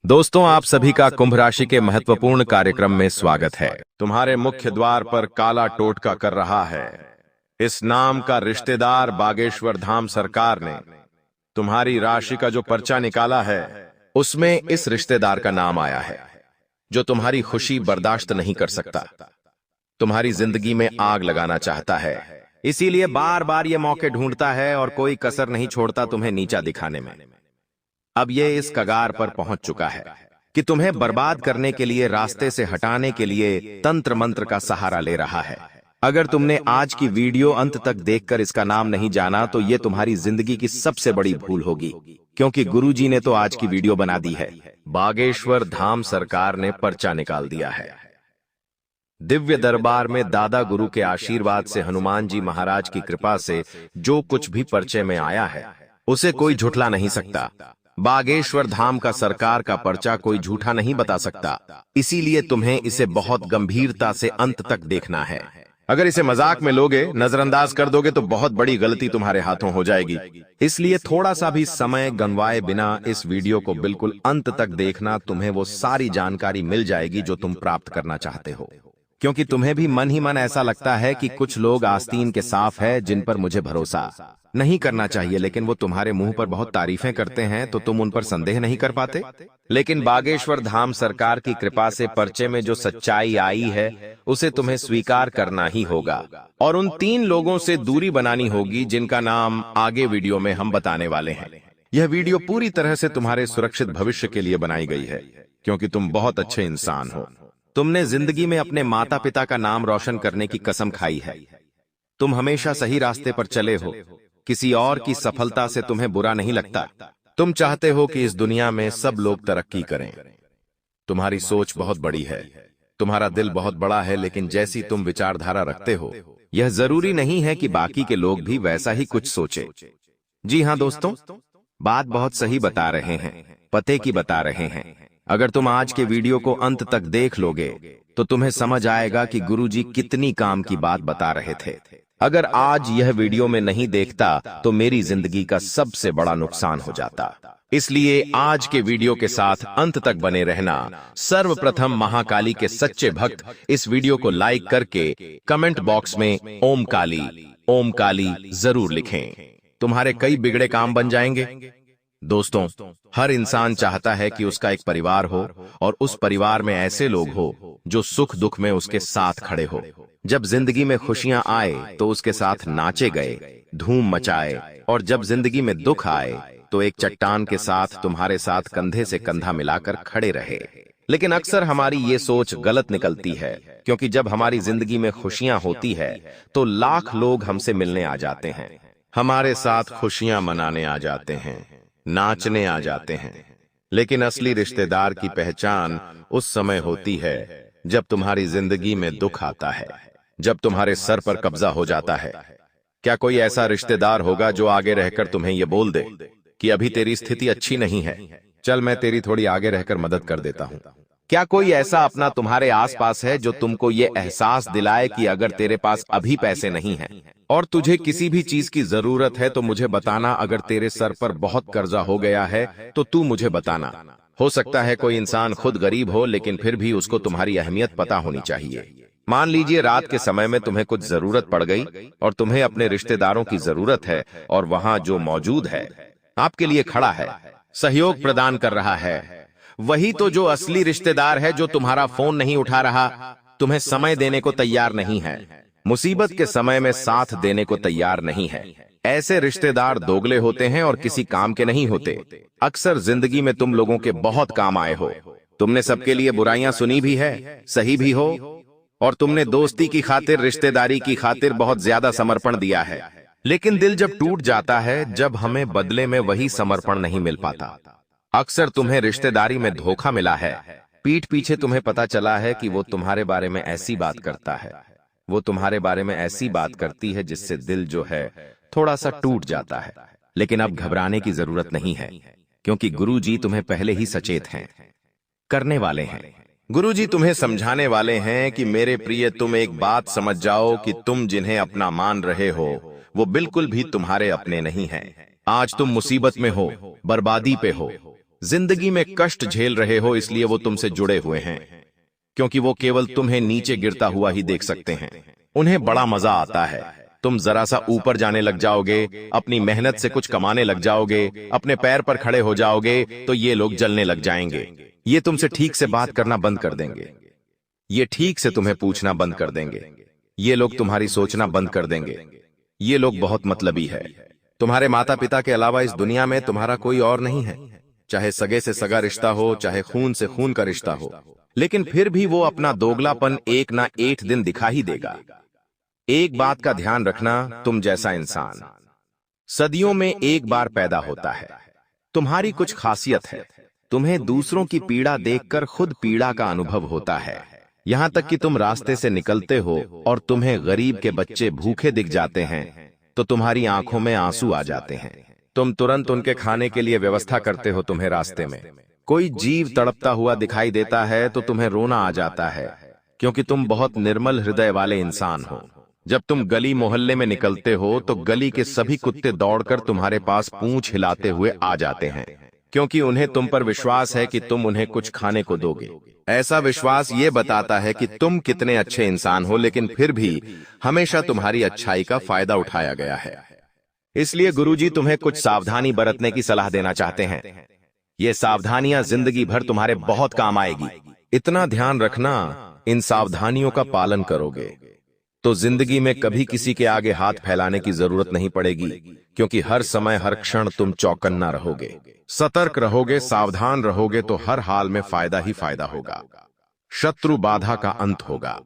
दोस्तों, आप सभी का कुंभ राशि के महत्वपूर्ण कार्यक्रम में स्वागत है। तुम्हारे मुख्य द्वार पर काला टोटका कर रहा है। इस नाम का रिश्तेदार बागेश्वर धाम सरकार ने तुम्हारी राशि का जो पर्चा निकाला है, उसमें इस रिश्तेदार का नाम आया है, जो तुम्हारी खुशी बर्दाश्त नहीं कर सकता, तुम्हारी जिंदगी में आग लगाना चाहता है। इसीलिए बार बार ये मौके ढूंढता है और कोई कसर नहीं छोड़ता तुम्हें नीचा दिखाने में। अब ये इस कगार पर पहुंच चुका है कि तुम्हें बर्बाद करने के लिए, रास्ते से हटाने के लिए तंत्र मंत्र का सहारा ले रहा है। अगर तुमने आज की वीडियो अंत तक देखकर इसका नाम नहीं जाना तो ये तुम्हारी जिंदगी की सबसे बड़ी भूल होगी, क्योंकि गुरुजी ने तो आज की वीडियो बना दी है। बागेश्वर धाम सरकार ने पर्चा निकाल दिया है। दिव्य दरबार में दादा गुरु के आशीर्वाद से, हनुमान जी महाराज की कृपा से जो कुछ भी पर्चे में आया है, उसे कोई झुठला नहीं सकता। बागेश्वर धाम का सरकार का पर्चा कोई झूठा नहीं बता सकता। इसीलिए तुम्हें इसे बहुत गंभीरता से अंत तक देखना है। अगर इसे मजाक में लोगे, नजरअंदाज कर दोगे तो बहुत बड़ी गलती तुम्हारे हाथों हो जाएगी। इसलिए थोड़ा सा भी समय गंवाए बिना इस वीडियो को बिल्कुल अंत तक देखना। तुम्हें वो सारी जानकारी मिल जाएगी जो तुम प्राप्त करना चाहते हो, क्योंकि तुम्हें भी मन ही मन ऐसा लगता है कि कुछ लोग आस्तीन के साफ है जिन पर मुझे भरोसा नहीं करना चाहिए, लेकिन वो तुम्हारे मुंह पर बहुत तारीफें करते हैं तो तुम उन पर संदेह नहीं कर पाते। लेकिन बागेश्वर धाम सरकार की कृपा से पर्चे में जो सच्चाई आई है, उसे तुम्हें स्वीकार करना ही होगा और उन 3 लोगों से दूरी बनानी होगी जिनका नाम आगे वीडियो में हम बताने वाले हैं। यह वीडियो पूरी तरह से तुम्हारे सुरक्षित भविष्य के लिए बनाई गई है, क्योंकि तुम बहुत अच्छे इंसान हो। तुमने जिंदगी में अपने माता पिता का नाम रोशन करने की कसम खाई है। तुम हमेशा सही रास्ते पर चले हो। किसी और की सफलता से तुम्हें बुरा नहीं लगता। तुम चाहते हो कि इस दुनिया में सब लोग तरक्की करें। तुम्हारी सोच बहुत बड़ी है, तुम्हारा दिल बहुत बड़ा है, लेकिन जैसी तुम विचारधारा रखते हो, यह जरूरी नहीं है कि बाकी के लोग भी वैसा ही कुछ सोचे। जी हाँ दोस्तों, बात बहुत सही बता रहे हैं, पते की बता रहे हैं। अगर तुम आज के वीडियो को अंत तक देख लोगे तो तुम्हें समझ आएगा कि गुरुजी कितनी काम की बात बता रहे थे। अगर आज यह वीडियो में नहीं देखता तो मेरी जिंदगी का सबसे बड़ा नुकसान हो जाता। इसलिए आज के वीडियो के साथ अंत तक बने रहना। सर्वप्रथम महाकाली के सच्चे भक्त इस वीडियो को लाइक करके कमेंट बॉक्स में ओम काली जरूर लिखें। तुम्हारे कई बिगड़े काम बन जाएंगे। दोस्तों, हर इंसान चाहता है कि उसका एक परिवार हो और उस परिवार में ऐसे लोग हो जो सुख दुख में उसके साथ खड़े हो। जब जिंदगी में खुशियां आए तो उसके साथ नाचे गए, धूम मचाए, और जब जिंदगी में दुख आए तो एक चट्टान के साथ तुम्हारे साथ कंधे से कंधा मिलाकर खड़े रहे। लेकिन अक्सर हमारी ये सोच गलत निकलती है, क्योंकि जब हमारी जिंदगी में खुशियां होती है तो लाख लोग हमसे मिलने आ जाते हैं, हमारे साथ खुशियां मनाने आ जाते हैं, नाचने आ जाते हैं। लेकिन असली रिश्तेदार की पहचान उस समय होती है जब तुम्हारी जिंदगी में दुख आता है, जब तुम्हारे सर पर कब्जा हो जाता है। क्या कोई ऐसा रिश्तेदार होगा जो आगे रहकर तुम्हें यह बोल दे कि अभी तेरी स्थिति अच्छी नहीं है, चल मैं तेरी थोड़ी आगे रहकर मदद कर देता हूं? क्या कोई ऐसा अपना तुम्हारे आसपास है जो तुमको ये एहसास दिलाए कि अगर तेरे पास अभी पैसे नहीं हैं और तुझे किसी भी चीज की जरूरत है तो मुझे बताना। अगर तेरे सर पर बहुत कर्जा हो गया है तो तू मुझे बताना। हो सकता है कोई इंसान खुद गरीब हो, लेकिन फिर भी उसको तुम्हारी अहमियत पता होनी चाहिए। मान लीजिए रात के समय में तुम्हें कुछ जरूरत पड़ गई और तुम्हें अपने रिश्तेदारों की जरूरत है, और वहां जो मौजूद है आपके लिए खड़ा है, सहयोग प्रदान कर रहा है, वही तो जो असली रिश्तेदार है, जो तुम्हारा फोन नहीं उठा रहा, तुम्हें समय देने को तैयार नहीं है, मुसीबत के समय में साथ देने को तैयार नहीं है। ऐसे रिश्तेदार दोगले होते हैं और किसी काम के नहीं होते। अक्सर जिंदगी में तुम लोगों के बहुत काम आए हो। तुमने सबके लिए बुराइयां सुनी भी है, सही भी हो, और तुमने दोस्ती की खातिर, रिश्तेदारी की खातिर बहुत ज्यादा समर्पण दिया है। लेकिन दिल जब टूट जाता है, जब हमें बदले में वही समर्पण नहीं मिल पाता। अक्सर तुम्हें रिश्तेदारी में धोखा मिला है। पीठ पीछे तुम्हें पता चला है कि वो तुम्हारे बारे में ऐसी बात करता है, वो तुम्हारे बारे में ऐसी बात करती है जिससे दिल जो है थोड़ा सा टूट जाता है। लेकिन अब घबराने की जरूरत नहीं है, क्योंकि गुरुजी तुम्हें पहले ही सचेत हैं, करने वाले हैं। गुरुजी तुम्हें समझाने वाले हैं कि मेरे प्रिय, तुम एक बात समझ जाओ कि तुम जिन्हें अपना मान रहे हो वो बिल्कुल भी तुम्हारे अपने नहीं हैं। आज तुम मुसीबत में हो, बर्बादी पे हो, जिंदगी में कष्ट झेल रहे हो इसलिए वो तुमसे जुड़े हुए हैं, क्योंकि वो केवल तुम्हें नीचे गिरता हुआ ही देख सकते हैं। उन्हें बड़ा मजा आता है तुम जरा सा ऊपर जाने लग जाओगे, अपनी मेहनत से कुछ कमाने लग जाओगे, अपने पैर पर खड़े हो जाओगे, तो ये लोग जलने लग जाएंगे। ये तुमसे ठीक से बात करना बंद कर देंगे, ये ठीक से तुम्हें पूछना बंद कर देंगे, ये लोग तुम्हारी सोचना बंद कर देंगे। ये लोग बहुत मतलबी है। तुम्हारे माता पिता के अलावा इस दुनिया में तुम्हारा कोई और नहीं है, चाहे सगे से सगा रिश्ता हो, चाहे खून से खून का रिश्ता हो, लेकिन फिर भी वो अपना दोगलापन एक ना एक दिन दिखा ही देगा। एक बात का ध्यान रखना, तुम जैसा इंसान सदियों में एक बार पैदा होता है। तुम्हारी कुछ खासियत है, तुम्हें दूसरों की पीड़ा देखकर खुद पीड़ा का अनुभव होता है। यहां तक कि तुम रास्ते से निकलते हो और तुम्हें गरीब के बच्चे भूखे दिख जाते हैं तो तुम्हारी आंखों में आंसू आ जाते हैं। तुम तुरंत उनके खाने के लिए व्यवस्था करते हो। तुम्हें रास्ते में कोई जीव तड़पता हुआ दिखाई देता है तो तुम्हें रोना आ जाता है, क्योंकि तुम बहुत निर्मल हृदय वाले इंसान हो। जब तुम गली मोहल्ले में निकलते हो तो गली के सभी कुत्ते दौड़कर तुम्हारे पास पूंछ हिलाते हुए आ जाते हैं, क्योंकि उन्हें तुम पर विश्वास है कि तुम उन्हें कुछ खाने को दोगे। ऐसा विश्वास ये बताता है कि तुम कितने अच्छे इंसान हो, लेकिन फिर भी हमेशा तुम्हारी अच्छाई का फायदा उठाया गया है। इसलिए गुरुजी तुम्हें कुछ सावधानी बरतने की सलाह देना चाहते हैं। ये सावधानियां जिंदगी भर तुम्हारे बहुत काम आएगी। इतना ध्यान रखना, इन सावधानियों का पालन करोगे तो जिंदगी में कभी किसी के आगे हाथ फैलाने की जरूरत नहीं पड़ेगी, क्योंकि हर समय हर क्षण तुम चौकन्ना रहोगे, सतर्क रहोगे, सावधान रहोगे तो हर हाल में फायदा ही फायदा होगा। शत्रु बाधा का अंत होगा,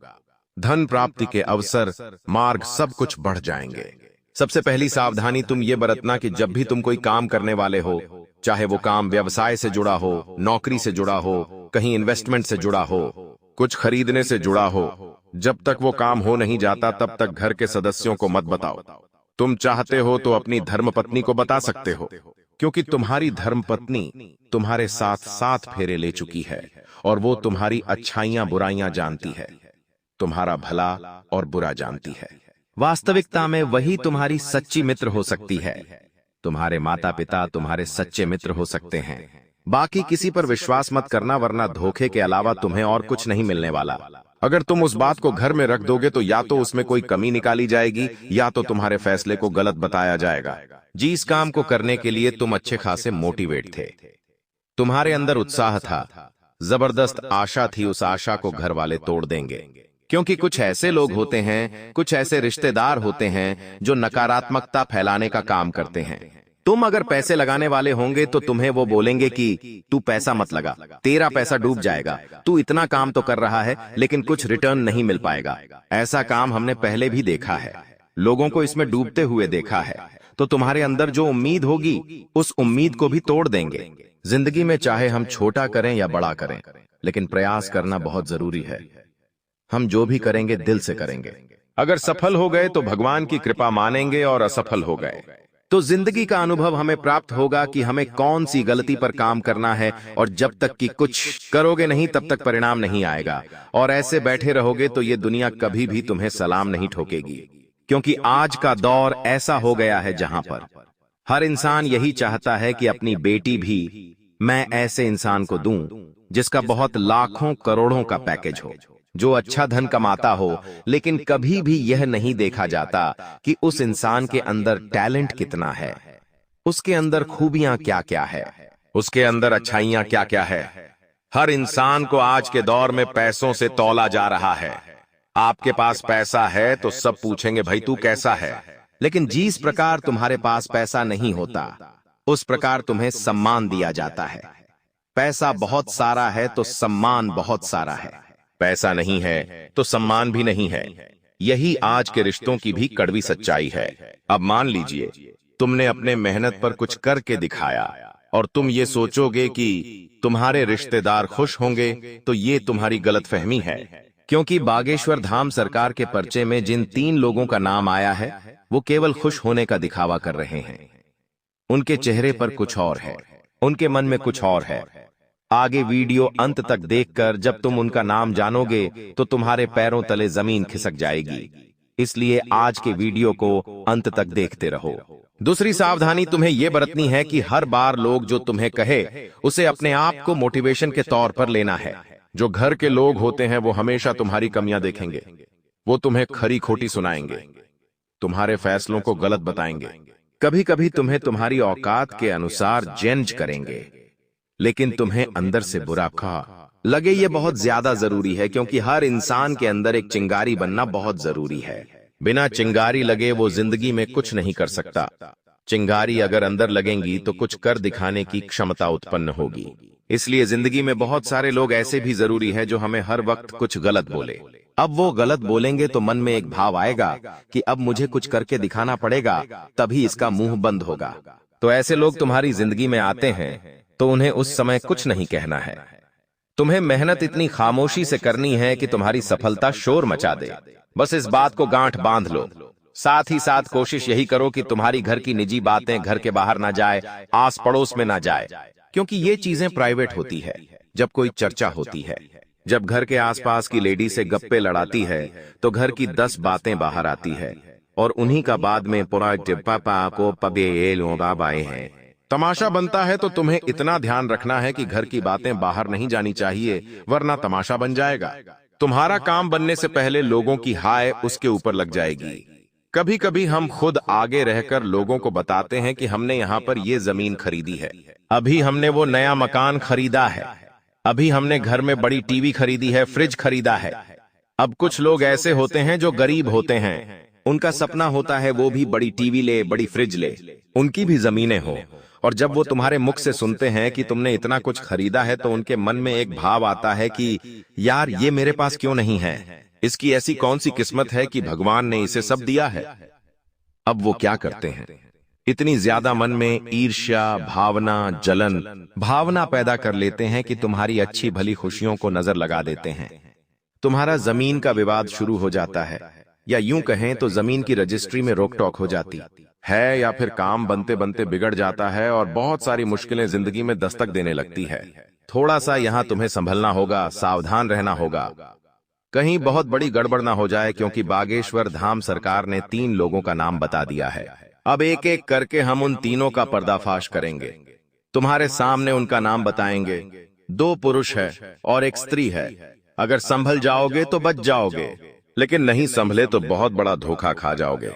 धन प्राप्ति के अवसर, मार्ग सब कुछ बढ़ जाएंगे। सबसे पहली सावधानी तुम ये बरतना कि जब भी तुम कोई काम करने वाले हो, चाहे वो काम व्यवसाय से जुड़ा हो, नौकरी से जुड़ा हो, कहीं इन्वेस्टमेंट से जुड़ा हो, कुछ खरीदने से जुड़ा हो, जब तक वो काम हो नहीं जाता तब तक घर के सदस्यों को मत बताओ। तुम चाहते हो तो अपनी धर्मपत्नी को बता सकते हो, क्योंकि तुम्हारी धर्मपत्नी तुम्हारे साथ 7 फेरे ले चुकी है और वो तुम्हारी अच्छाइयां बुराइयां जानती है, तुम्हारा भला और बुरा जानती है। वास्तविकता में वही तुम्हारी सच्ची मित्र हो सकती है। तुम्हारे माता पिता तुम्हारे सच्चे मित्र हो सकते हैं। बाकी किसी पर विश्वास मत करना, वरना धोखे के अलावा तुम्हें और कुछ नहीं मिलने वाला। अगर तुम उस बात को घर में रख दोगे तो या तो उसमें कोई कमी निकाली जाएगी या तो तुम्हारे फैसले को गलत बताया जाएगा। जिस काम को करने के लिए तुम अच्छे खासे मोटिवेट थे, तुम्हारे अंदर उत्साह था, जबरदस्त आशा थी, उस आशा को घर वाले तोड़ देंगे, क्योंकि कुछ ऐसे लोग होते हैं, कुछ ऐसे रिश्तेदार होते हैं जो नकारात्मकता फैलाने का काम करते हैं। तुम अगर पैसे लगाने वाले होंगे तो तुम्हें वो बोलेंगे कि तू पैसा मत लगा, तेरा पैसा डूब जाएगा, तू इतना काम तो कर रहा है लेकिन कुछ रिटर्न नहीं मिल पाएगा। ऐसा काम हमने पहले भी देखा है, लोगों को इसमें डूबते हुए देखा है। तो तुम्हारे अंदर जो उम्मीद होगी उस उम्मीद को भी तोड़ देंगे। जिंदगी में चाहे हम छोटा करें या बड़ा करें, लेकिन प्रयास करना बहुत जरूरी है। हम जो भी करेंगे दिल से करेंगे। अगर सफल हो गए तो भगवान की कृपा मानेंगे और असफल हो गए तो जिंदगी का अनुभव हमें प्राप्त होगा कि हमें कौन सी गलती पर काम करना है, और जब तक कि कुछ करोगे नहीं तब तक परिणाम नहीं आएगा। और ऐसे बैठे रहोगे तो ये दुनिया कभी भी तुम्हें सलाम नहीं ठोकेगी, क्योंकि आज का दौर ऐसा हो गया है जहां पर हर इंसान यही चाहता है कि अपनी बेटी भी मैं ऐसे इंसान को दूं जिसका बहुत लाखों करोड़ों का पैकेज हो, जो अच्छा धन कमाता हो, लेकिन कभी भी यह नहीं देखा जाता कि उस इंसान के अंदर टैलेंट कितना है, उसके अंदर खूबियां क्या क्या है, उसके अंदर अच्छाइयां क्या क्या है। हर इंसान को आज के दौर में पैसों से तौला जा रहा है। आपके पास पैसा है तो सब पूछेंगे भाई तू कैसा है, लेकिन जिस प्रकार तुम्हारे पास पैसा नहीं होता उस प्रकार तुम्हें सम्मान दिया जाता है। पैसा बहुत सारा है तो सम्मान बहुत सारा है, पैसा नहीं है तो सम्मान भी नहीं है। यही आज के रिश्तों की भी कड़वी सच्चाई है। अब मान लीजिए तुमने अपने मेहनत पर कुछ करके दिखाया और तुम ये सोचोगे कि तुम्हारे रिश्तेदार खुश होंगे, तो ये तुम्हारी गलतफहमी है। क्योंकि बागेश्वर धाम सरकार के पर्चे में जिन 3 लोगों का नाम आया है वो केवल खुश होने का दिखावा कर रहे हैं। उनके चेहरे पर कुछ और है, उनके मन में कुछ और है। आगे वीडियो अंत तक देखकर जब तुम उनका नाम जानोगे तो तुम्हारे पैरों तले जमीन खिसक जाएगी। इसलिए आज के वीडियो को अंत तक देखते रहो। दूसरी सावधानी तुम्हें यह बरतनी है कि हर बार लोग जो तुम्हें कहे उसे अपने आप को मोटिवेशन के तौर पर लेना है। जो घर के लोग होते हैं वो हमेशा तुम्हारी कमियां देखेंगे, वो तुम्हें खरी खोटी सुनाएंगे, तुम्हारे फैसलों को गलत बताएंगे, कभी कभी तुम्हें तुम्हारी औकात के अनुसार जज करेंगे, लेकिन तुम्हें अंदर से बुरा लगे ये बहुत ज्यादा जरूरी है, क्योंकि हर इंसान के अंदर एक चिंगारी बनना बहुत जरूरी है। बिना चिंगारी लगे वो जिंदगी में कुछ नहीं कर सकता। चिंगारी अगर अंदर लगेंगी तो कुछ कर दिखाने की क्षमता उत्पन्न होगी। इसलिए जिंदगी में बहुत सारे लोग ऐसे भी जरूरी है जो हमें हर वक्त कुछ गलत बोले। अब वो गलत बोलेंगे तो मन में एक भाव आएगा कि अब मुझे कुछ करके दिखाना पड़ेगा, तभी इसका मुंह बंद होगा। तो ऐसे लोग तुम्हारी जिंदगी में आते हैं तो उन्हें उस समय कुछ नहीं कहना है। तुम्हें मेहनत इतनी खामोशी से करनी है कि तुम्हारी सफलता शोर मचा दे। बस इस बात को गांठ बांध लो। साथ ही साथ कोशिश यही करो कि तुम्हारी घर की निजी बातें घर के बाहर ना जाए, आस पड़ोस में ना जाए, क्योंकि ये चीजें प्राइवेट होती है। जब कोई चर्चा होती है, जब घर के आसपास की लेडी से गप्पे लड़ाती है, तो घर की 10 बातें बाहर आती है और उन्हीं का बाद में पूरा पापा को पबे बाबाए हैं। तमाशा बनता है तो तुम्हें इतना ध्यान रखना है कि घर की बातें बाहर नहीं जानी चाहिए, वरना तमाशा बन जाएगा। तुम्हारा काम बनने से पहले लोगों की हाय उसके ऊपर लग जाएगी। कभी कभी हम खुद आगे रहकर लोगों को बताते हैं कि हमने यहाँ पर ये जमीन खरीदी है, अभी हमने वो नया मकान खरीदा है, अभी हमने घर में बड़ी टीवी खरीदी है, फ्रिज खरीदा है। अब कुछ लोग ऐसे होते हैं जो गरीब होते हैं, उनका सपना होता है वो भी बड़ी टीवी ले, बड़ी फ्रिज ले, उनकी भी जमीनें हो। और जब वो तुम्हारे मुख से सुनते हैं कि तुमने इतना कुछ खरीदा है तो उनके मन में एक भाव आता है कि यार ये मेरे पास क्यों नहीं है, इसकी ऐसी कौन सी किस्मत है कि भगवान ने इसे सब दिया है। अब वो क्या करते हैं, इतनी ज्यादा मन में ईर्ष्या भावना, जलन भावना पैदा कर लेते हैं कि तुम्हारी अच्छी भली खुशियों को नजर लगा देते हैं। तुम्हारा जमीन का विवाद शुरू हो जाता है, या यूं कहें तो जमीन की रजिस्ट्री में रोक टोक हो जाती है, या फिर काम बनते बनते बिगड़ जाता है और बहुत सारी मुश्किलें जिंदगी में दस्तक देने लगती है। थोड़ा सा यहाँ तुम्हें संभलना होगा, सावधान रहना होगा, कहीं बहुत बड़ी गड़बड़ ना हो जाए, क्योंकि बागेश्वर धाम सरकार ने 3 लोगों का नाम बता दिया है। अब एक एक करके हम उन तीनों का पर्दाफाश करेंगे। तुम्हारे सामने उनका नाम बताएंगे। 2 पुरुष है और एक स्त्री है। अगर संभल जाओगे तो बच जाओगे, लेकिन नहीं संभले तो बहुत बड़ा धोखा खा जाओगे।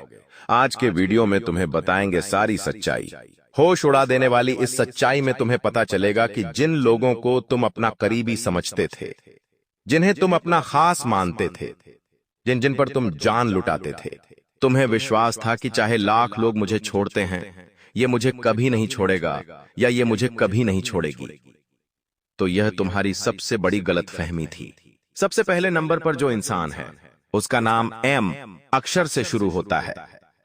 आज के वीडियो में तुम्हें बताएंगे सारी सच्चाई। होश उड़ा देने वाली इस सच्चाई में तुम्हें पता चलेगा कि जिन लोगों को तुम अपना करीबी समझते थे, जिन्हें तुम अपना खास मानते थे, जिन जिन पर तुम जान लुटाते थे, तुम्हें विश्वास था कि चाहे लाख लोग मुझे छोड़ते हैं, ये मुझे कभी नहीं छोड़ेगा या ये मुझे कभी नहीं छोड़ेगी, तो यह तुम्हारी सबसे बड़ी गलतफहमी थी। सबसे पहले नंबर पर जो इंसान है उसका नाम एम अक्षर से शुरू होता है।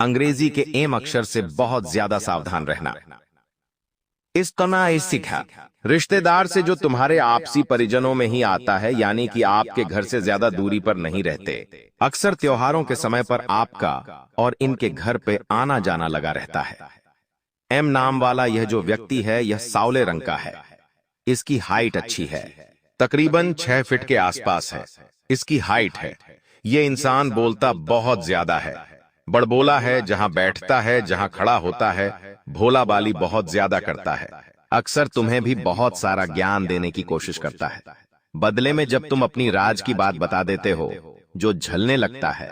अंग्रेजी के एम अक्षर से बहुत ज्यादा सावधान रहना। इस तरह सीखा रिश्तेदार से जो तुम्हारे आपसी परिजनों में ही आता है, यानी कि आपके घर से ज्यादा दूरी पर नहीं रहते। अक्सर त्योहारों के समय पर आपका और इनके घर पे आना जाना लगा रहता है। एम नाम वाला यह जो व्यक्ति है यह सांवले रंग का है। इसकी हाइट अच्छी है, तकरीबन 6 फीट के आसपास है इसकी हाइट है। ये इंसान बोलता बहुत ज्यादा है, बड़बोला है, जहां बैठता है जहां खड़ा होता है, भोला बाली बहुत ज्यादा करता है। अक्सर तुम्हें भी बहुत सारा ज्ञान देने की कोशिश करता है। बदले में जब तुम अपनी राज की बात बता देते हो, जो झलने लगता है।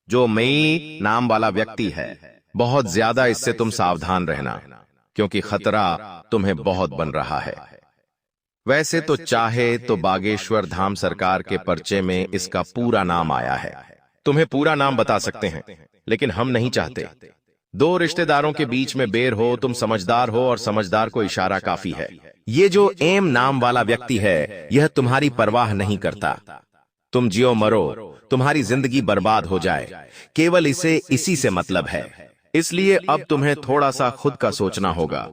जो मई नाम वाला व्यक्ति है, बहुत ज्यादा इससे तुम सावधान रहना, क्योंकि खतरा तुम्हें बहुत बन रहा है। वैसे तो चाहे तो बागेश्वर धाम सरकार के पर्चे में इसका पूरा नाम आया है। तुम्हें पूरा नाम बता सकते हैं, लेकिन हम नहीं चाहते। 2 रिश्तेदारों के बीच में बेर हो, तुम समझदार हो और समझदार को इशारा काफी है। ये जो एम नाम वाला व्यक्ति है यह तुम्हारी परवाह नहीं करता। तुम जियो मरो, तुम्हारी जिंदगी बर्बाद हो जाए, केवल इसे इसी से मतलब है। इसलिए अब तुम्हें थोड़ा सा खुद का सोचना होगा।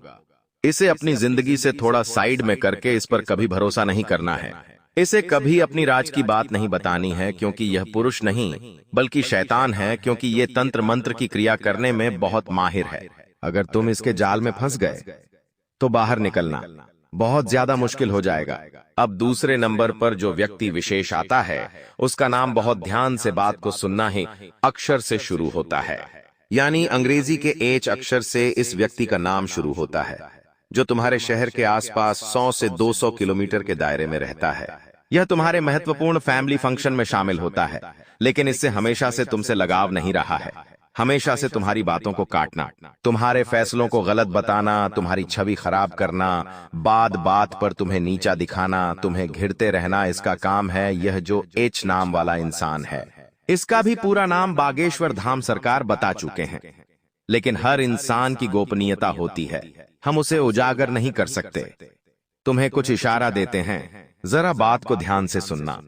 इसे अपनी जिंदगी से थोड़ा साइड में करके इस पर कभी भरोसा नहीं करना है। इसे कभी अपनी राज की बात नहीं बतानी है, क्योंकि यह पुरुष नहीं बल्कि शैतान है, क्योंकि ये तंत्र मंत्र की क्रिया करने में बहुत माहिर है। अगर तुम इसके जाल में फंस गए तो बाहर निकलना, बहुत ज्यादा मुश्किल हो जाएगा। अब दूसरे नंबर पर जो व्यक्ति विशेष आता है, उसका नाम बहुत ध्यान से बात को सुनना है, अक्षर से शुरू होता है। यानी अंग्रेजी के एच अक्षर से इस व्यक्ति का नाम शुरू होता है, जो तुम्हारे शहर के आसपास 100 से 200 किलोमीटर के दायरे में रहता है। यह तुम्हारे महत्वपूर्ण फैमिली फंक्शन में शामिल होता है, लेकिन इससे हमेशा से तुमसे लगाव नहीं रहा है। हमेशा से तुम्हारी बातों को काटना, तुम्हारे फैसलों को गलत बताना, तुम्हारी छवि खराब करना, बात बात पर तुम्हें नीचा दिखाना, तुम्हें घिरते रहना, इसका काम है यह जो एच नाम वाला इंसान है। इसका भी पूरा नाम बागेश्वर धाम सरकार बता चुके हैं, लेकिन हर इंसान की गोपनीयता होती है, हम उसे उजागर नहीं कर सकते। तुम्हें कुछ इशारा देते हैं, जरा बात को ध्यान से सुनना।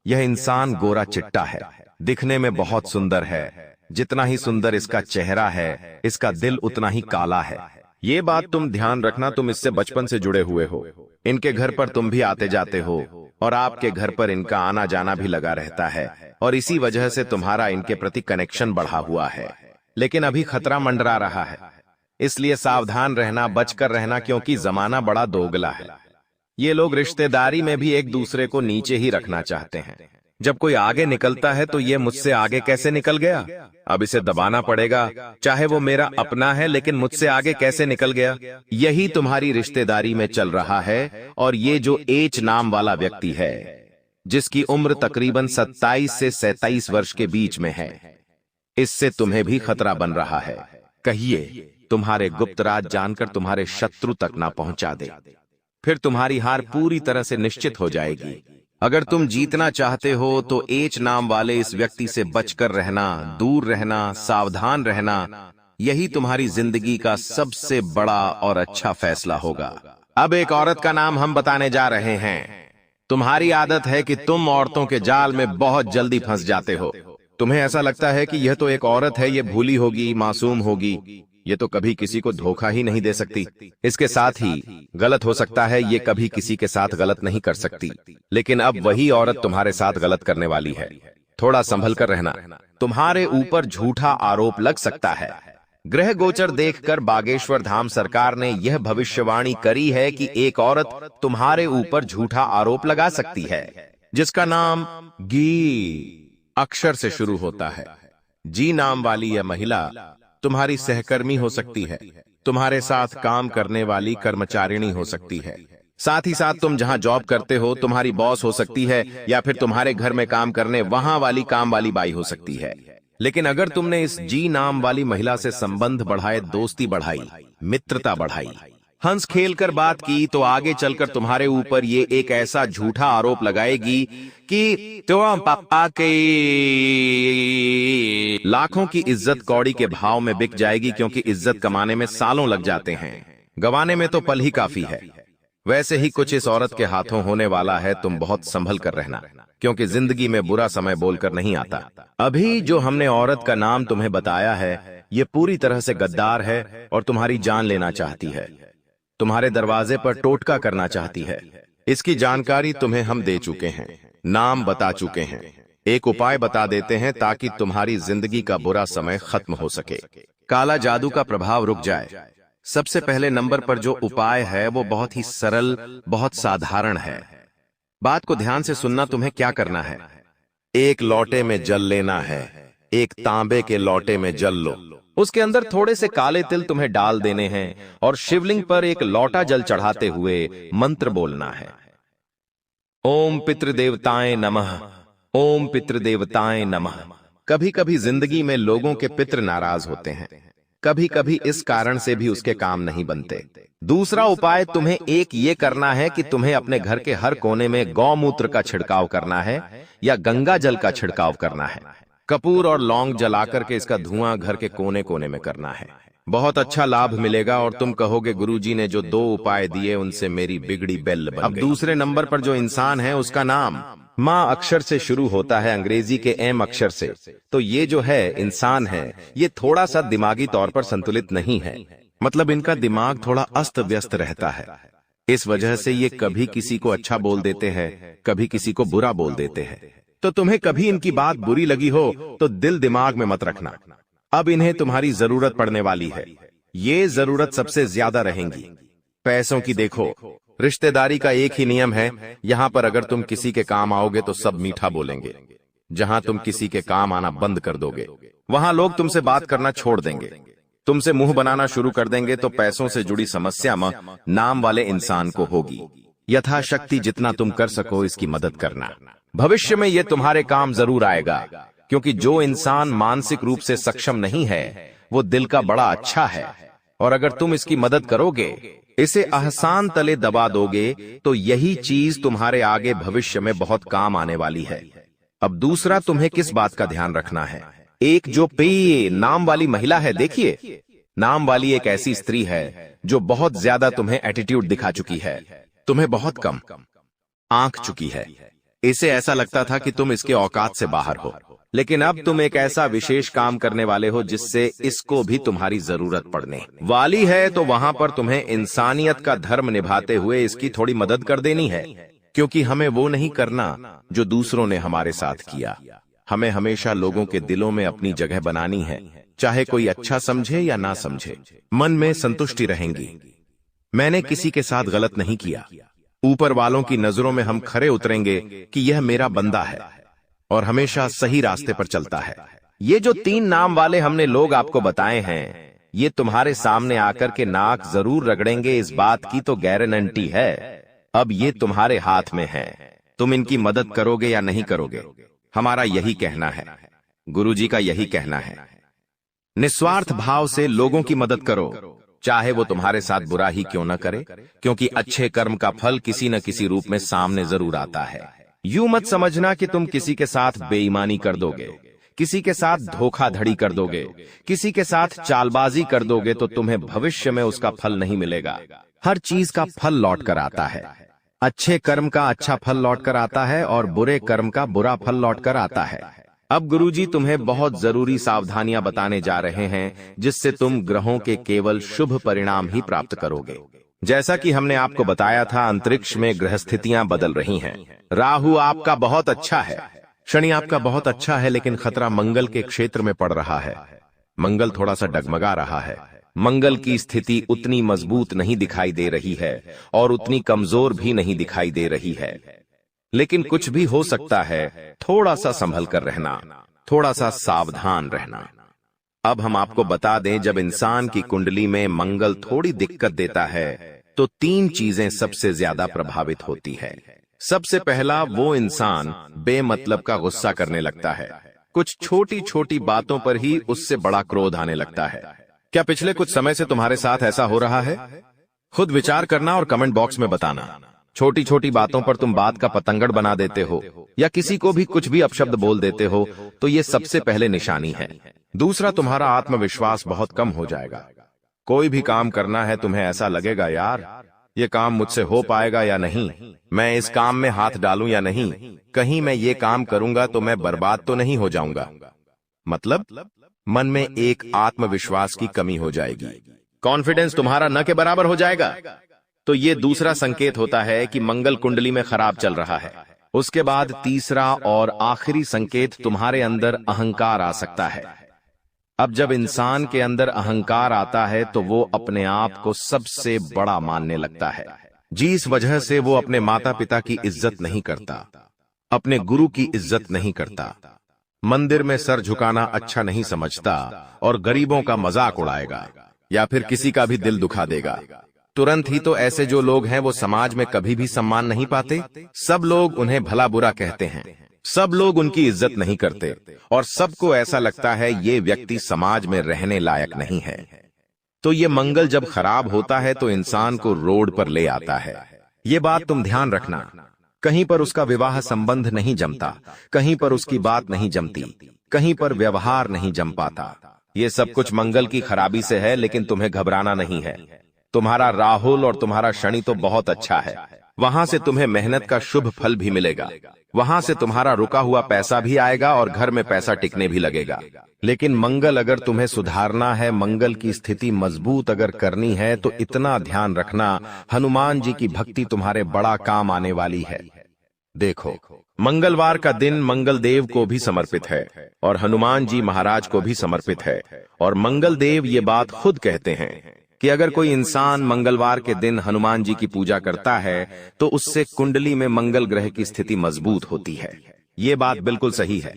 यह इंसान गोरा चिट्टा है, दिखने में बहुत सुंदर है। जितना ही सुंदर इसका चेहरा है, इसका दिल उतना ही काला है। ये बात तुम ध्यान रखना, तुम इससे बचपन से जुड़े हुए हो। इनके घर पर तुम भी आते जाते हो और आपके घर पर इनका आना जाना भी लगा रहता है, और इसी वजह से तुम्हारा इनके प्रति कनेक्शन बढ़ा हुआ है। लेकिन अभी खतरा मंडरा रहा है, इसलिए सावधान रहना, बचकर रहना, क्योंकि जमाना बड़ा दोगला है। ये लोग रिश्तेदारी में भी एक दूसरे को नीचे ही रखना चाहते हैं। जब कोई आगे निकलता है तो ये मुझसे आगे कैसे निकल गया, अब इसे दबाना पड़ेगा, चाहे वो मेरा अपना है, लेकिन मुझसे आगे कैसे निकल गया। यही तुम्हारी रिश्तेदारी में चल रहा है। और ये जो एच नाम वाला व्यक्ति है, जिसकी उम्र तकरीबन 27 से 37 वर्ष के बीच में है, इससे तुम्हें भी खतरा बन रहा है। कहिए तुम्हारे गुप्त राज जानकर तुम्हारे शत्रु तक ना पहुंचा दे, फिर तुम्हारी हार पूरी तरह से निश्चित हो जाएगी। अगर तुम जीतना चाहते हो तो एच नाम वाले इस व्यक्ति से बचकर रहना, दूर रहना, सावधान रहना, यही तुम्हारी जिंदगी का सबसे बड़ा और अच्छा फैसला होगा। अब एक औरत का नाम हम बताने जा रहे हैं। तुम्हारी आदत है कि तुम औरतों के जाल में बहुत जल्दी फंस जाते हो। तुम्हें ऐसा लगता है कि यह तो एक औरत है, ये भूली होगी, मासूम होगी, ये तो कभी किसी को धोखा ही नहीं दे सकती। इसके साथ ही गलत हो सकता है, ये कभी किसी के साथ गलत नहीं कर सकती, लेकिन अब वही औरत तुम्हारे साथ गलत करने वाली है। थोड़ा संभल कर रहना, तुम्हारे ऊपर झूठा आरोप लग सकता है। ग्रह गोचर देखकर बागेश्वर धाम सरकार ने यह भविष्यवाणी करी है कि एक औरत तुम्हारे ऊपर झूठा आरोप लगा सकती है, जिसका नाम गी अक्षर से शुरू होता है। जी नाम वाली यह महिला तुम्हारी सहकर्मी हो सकती है, तुम्हारे साथ काम करने वाली कर्मचारिणी हो सकती है, साथ ही साथ तुम जहां जॉब करते हो तुम्हारी बॉस हो सकती है, या फिर तुम्हारे घर में काम करने वहां वाली काम वाली बाई हो सकती है। लेकिन अगर तुमने इस जी नाम वाली महिला से संबंध बढ़ाए, दोस्ती बढ़ाई, मित्रता बढ़ाई, हंस खेल कर बात की, तो आगे चलकर तुम्हारे ऊपर ये एक ऐसा झूठा आरोप लगाएगी कि तुम पापा के लाखों की इज्जत कौड़ी के भाव में बिक जाएगी, क्योंकि इज्जत कमाने में सालों लग जाते हैं, गंवाने में तो पल ही काफी है। वैसे ही कुछ इस औरत के हाथों होने वाला है। तुम बहुत संभल कर रहना, क्योंकि जिंदगी में बुरा समय बोलकर नहीं आता। अभी जो हमने औरत का नाम तुम्हें बताया है, ये पूरी तरह से गद्दार है और तुम्हारी जान लेना चाहती है, तुम्हारे दरवाजे पर टोटका करना चाहती है। इसकी जानकारी तुम्हें हम दे चुके हैं, नाम बता चुके हैं। एक उपाय बता देते हैं ताकि तुम्हारी जिंदगी का बुरा समय खत्म हो सके, काला जादू का प्रभाव रुक जाए। सबसे पहले नंबर पर जो उपाय है वो बहुत ही सरल, बहुत साधारण है। बात को ध्यान से सुनना। तुम्हें क्या करना है, एक लोटे में जल लेना है, एक तांबे के लोटे में जल लो, उसके अंदर थोड़े से काले तिल तुम्हें डाल देने हैं और शिवलिंग पर एक लोटा जल चढ़ाते हुए मंत्र बोलना है, ओम पितृदेवताएं नमः, ओम पितृदेवताएं नमः। कभी कभी जिंदगी में लोगों के पितृ नाराज होते हैं, कभी कभी इस कारण से भी उसके काम नहीं बनते। दूसरा उपाय तुम्हें एक ये करना है कि तुम्हें अपने घर के हर कोने में गौमूत्र का छिड़काव करना है या गंगा जल का छिड़काव करना है। कपूर और लौंग जलाकर के इसका धुआं घर के कोने कोने में करना है। बहुत अच्छा लाभ मिलेगा और तुम कहोगे गुरुजी ने जो 2 उपाय दिए उनसे मेरी बिगड़ी बेल बन गई। अब दूसरे नंबर पर जो इंसान है उसका नाम माँ अक्षर से शुरू होता है, अंग्रेजी के एम अक्षर से। तो ये जो है इंसान है, ये थोड़ा सा दिमागी तौर पर संतुलित नहीं है, मतलब इनका दिमाग थोड़ा अस्त व्यस्त रहता है। इस वजह से ये कभी किसी को अच्छा बोल देते हैं, कभी किसी को बुरा बोल देते हैं। तो तुम्हें कभी इनकी बात बुरी लगी हो तो दिल दिमाग में मत रखना। अब इन्हें तुम्हारी जरूरत पड़ने वाली है, ये जरूरत सबसे ज्यादा रहेंगी। पैसों की देखो, रिश्तेदारी का एक ही नियम है, यहाँ पर अगर तुम किसी के काम आओगे तो सब मीठा बोलेंगे। जहां तुम किसी के काम आना बंद कर दोगे, वहां लोग तुमसे बात करना छोड़ देंगे, तुमसे मुंह बनाना शुरू कर देंगे, तो पैसों से जुड़ी समस्या नाम वाले इंसान को होगी। यथाशक्ति जितना तुम कर सको इसकी मदद करना। भविष्य में ये तुम्हारे काम जरूर आएगा, क्योंकि जो इंसान मानसिक रूप से सक्षम नहीं है वो दिल का बड़ा अच्छा है, और अगर तुम इसकी मदद करोगे, इसे आसान तले दबा दोगे, तो यही चीज तुम्हारे आगे भविष्य में बहुत काम आने वाली है। अब दूसरा, तुम्हें किस बात का ध्यान रखना है। एक जो पे नाम वाली महिला है, देखिए, नाम वाली एक ऐसी स्त्री है जो बहुत ज्यादा तुम्हें एटीट्यूड दिखा चुकी है, तुम्हें बहुत कम आंक चुकी है। इसे ऐसा लगता था कि तुम इसके औकात से बाहर हो, लेकिन अब तुम एक ऐसा विशेष काम करने वाले हो जिससे इसको भी तुम्हारी जरूरत पड़ने वाली है। तो वहां पर तुम्हें इंसानियत का धर्म निभाते हुए इसकी थोड़ी मदद कर देनी है, क्योंकि हमें वो नहीं करना जो दूसरों ने हमारे साथ किया। हमें हमेशा लोगों के दिलों में अपनी जगह बनानी है, चाहे कोई अच्छा समझे या ना समझे। मन में संतुष्टि रहेंगी, मैंने किसी के साथ गलत नहीं किया। ऊपर वालों की नजरों में हम खरे उतरेंगे कि यह मेरा बंदा है और हमेशा सही रास्ते पर चलता है। ये जो 3 नाम वाले हमने लोग आपको बताए हैं, ये तुम्हारे सामने आकर के नाक जरूर रगड़ेंगे, इस बात की तो गारंटी है। अब ये तुम्हारे हाथ में है, तुम इनकी मदद करोगे या नहीं करोगे। हमारा यही कहना है, गुरुजी का यही कहना है। निस्वार्थ भाव से लोगों की मदद करो, चाहे वो तुम्हारे साथ बुरा ही क्यों न करे, क्योंकि अच्छे कर्म का फल किसी न किसी रूप में सामने जरूर आता है। यूं मत समझना कि तुम किसी के साथ बेईमानी कर दोगे, किसी के साथ धोखाधड़ी कर दोगे, किसी के साथ चालबाजी कर दोगे तो तुम्हें भविष्य में उसका फल नहीं मिलेगा। हर चीज का फल लौट कर आता है। अच्छे कर्म का अच्छा फल लौट कर आता है और बुरे कर्म का बुरा फल लौट कर आता है। अब गुरुजी तुम्हें बहुत जरूरी सावधानियां बताने जा रहे हैं, जिससे तुम ग्रहों के केवल शुभ परिणाम ही प्राप्त करोगे। जैसा कि हमने आपको बताया था, अंतरिक्ष में ग्रह स्थितियां बदल रही हैं। राहु आपका बहुत अच्छा है, शनि आपका बहुत अच्छा है, लेकिन खतरा मंगल के क्षेत्र में पड़ रहा है। मंगल थोड़ा सा डगमगा रहा है। मंगल की स्थिति उतनी मजबूत नहीं दिखाई दे रही है और उतनी कमजोर भी नहीं दिखाई दे रही है, लेकिन कुछ भी हो सकता है। थोड़ा सा संभल कर रहना, थोड़ा सा सावधान रहना। अब हम आपको बता दें, जब इंसान की कुंडली में मंगल थोड़ी दिक्कत देता है तो 3 चीजें सबसे ज्यादा प्रभावित होती है। सबसे पहला, वो इंसान बेमतलब का गुस्सा करने लगता है। कुछ छोटी छोटी बातों पर ही उससे बड़ा क्रोध आने लगता है। क्या पिछले कुछ समय से तुम्हारे साथ ऐसा हो रहा है? खुद विचार करना और कमेंट बॉक्स में बताना। छोटी छोटी बातों पर तुम बात का पतंगड़ बना देते हो या किसी को भी कुछ भी अपशब्द बोल देते हो, तो ये सबसे पहले निशानी है। दूसरा, तुम्हारा आत्मविश्वास बहुत कम हो जाएगा। कोई भी काम करना है, तुम्हें ऐसा लगेगा, यार ये काम मुझसे हो पाएगा या नहीं, मैं इस काम में हाथ डालूं या नहीं, कहीं मैं ये काम करूंगा तो मैं बर्बाद तो नहीं हो जाऊंगा। मतलब मन में एक आत्मविश्वास की कमी हो जाएगी, कॉन्फिडेंस तुम्हारा न के बराबर हो जाएगा। तो ये दूसरा संकेत होता है कि मंगल कुंडली में खराब चल रहा है। उसके बाद तीसरा और आखिरी संकेत, तुम्हारे अंदर अहंकार आ सकता है। अब जब इंसान के अंदर अहंकार आता है तो वो अपने आप को सबसे बड़ा मानने लगता है, जिस वजह से वो अपने माता पिता की इज्जत नहीं करता, अपने गुरु की इज्जत नहीं करता, मंदिर में सर झुकाना अच्छा नहीं समझता और गरीबों का मजाक उड़ाएगा या फिर किसी का भी दिल दुखा देगा। तुरंत ही तो ऐसे जो लोग हैं वो समाज में कभी भी सम्मान नहीं पाते। सब लोग उन्हें भला बुरा कहते हैं, सब लोग उनकी इज्जत नहीं करते और सबको ऐसा लगता है ये व्यक्ति समाज में रहने लायक नहीं है। तो ये मंगल जब खराब होता है तो इंसान को रोड पर ले आता है। ये बात तुम ध्यान रखना। कहीं पर उसका विवाह संबंध नहीं जमता, कहीं पर उसकी बात नहीं जमती, कहीं पर व्यवहार नहीं जम पाता। ये सब कुछ मंगल की खराबी से है, लेकिन तुम्हें घबराना नहीं है। तुम्हारा राहुल और तुम्हारा शनि तो बहुत अच्छा है, वहां से तुम्हें मेहनत का शुभ फल भी मिलेगा, वहां से तुम्हारा रुका हुआ पैसा भी आएगा और घर में पैसा टिकने भी लगेगा। लेकिन मंगल अगर तुम्हें सुधारना है, मंगल की स्थिति मजबूत अगर करनी है, तो इतना ध्यान रखना, हनुमान जी की भक्ति तुम्हारे बड़ा काम आने वाली है। देखो, मंगलवार का दिन मंगल देव को भी समर्पित है और हनुमान जी महाराज को भी समर्पित है। और मंगल देव ये बात खुद कहते हैं कि अगर कोई इंसान मंगलवार के दिन हनुमान जी की पूजा करता है तो उससे कुंडली में मंगल ग्रह की स्थिति मजबूत होती है। ये बात बिल्कुल सही है,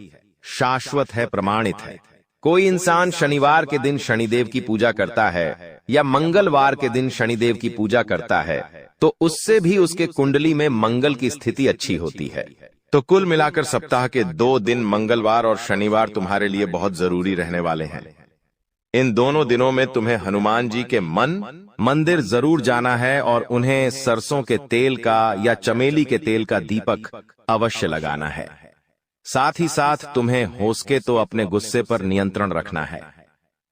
शाश्वत है, प्रमाणित है। कोई इंसान शनिवार के दिन शनिदेव की पूजा करता है या मंगलवार के दिन शनिदेव की पूजा करता है तो उससे भी उसके कुंडली में मंगल की स्थिति अच्छी होती है। तो कुल मिलाकर सप्ताह के 2 दिन मंगलवार और शनिवार तुम्हारे लिए बहुत जरूरी रहने वाले हैं। इन दोनों दिनों में तुम्हें हनुमान जी के मंदिर जरूर जाना है और उन्हें सरसों के तेल का या चमेली के तेल का दीपक अवश्य लगाना है। साथ ही साथ तुम्हें हो सके तो अपने गुस्से पर नियंत्रण रखना है,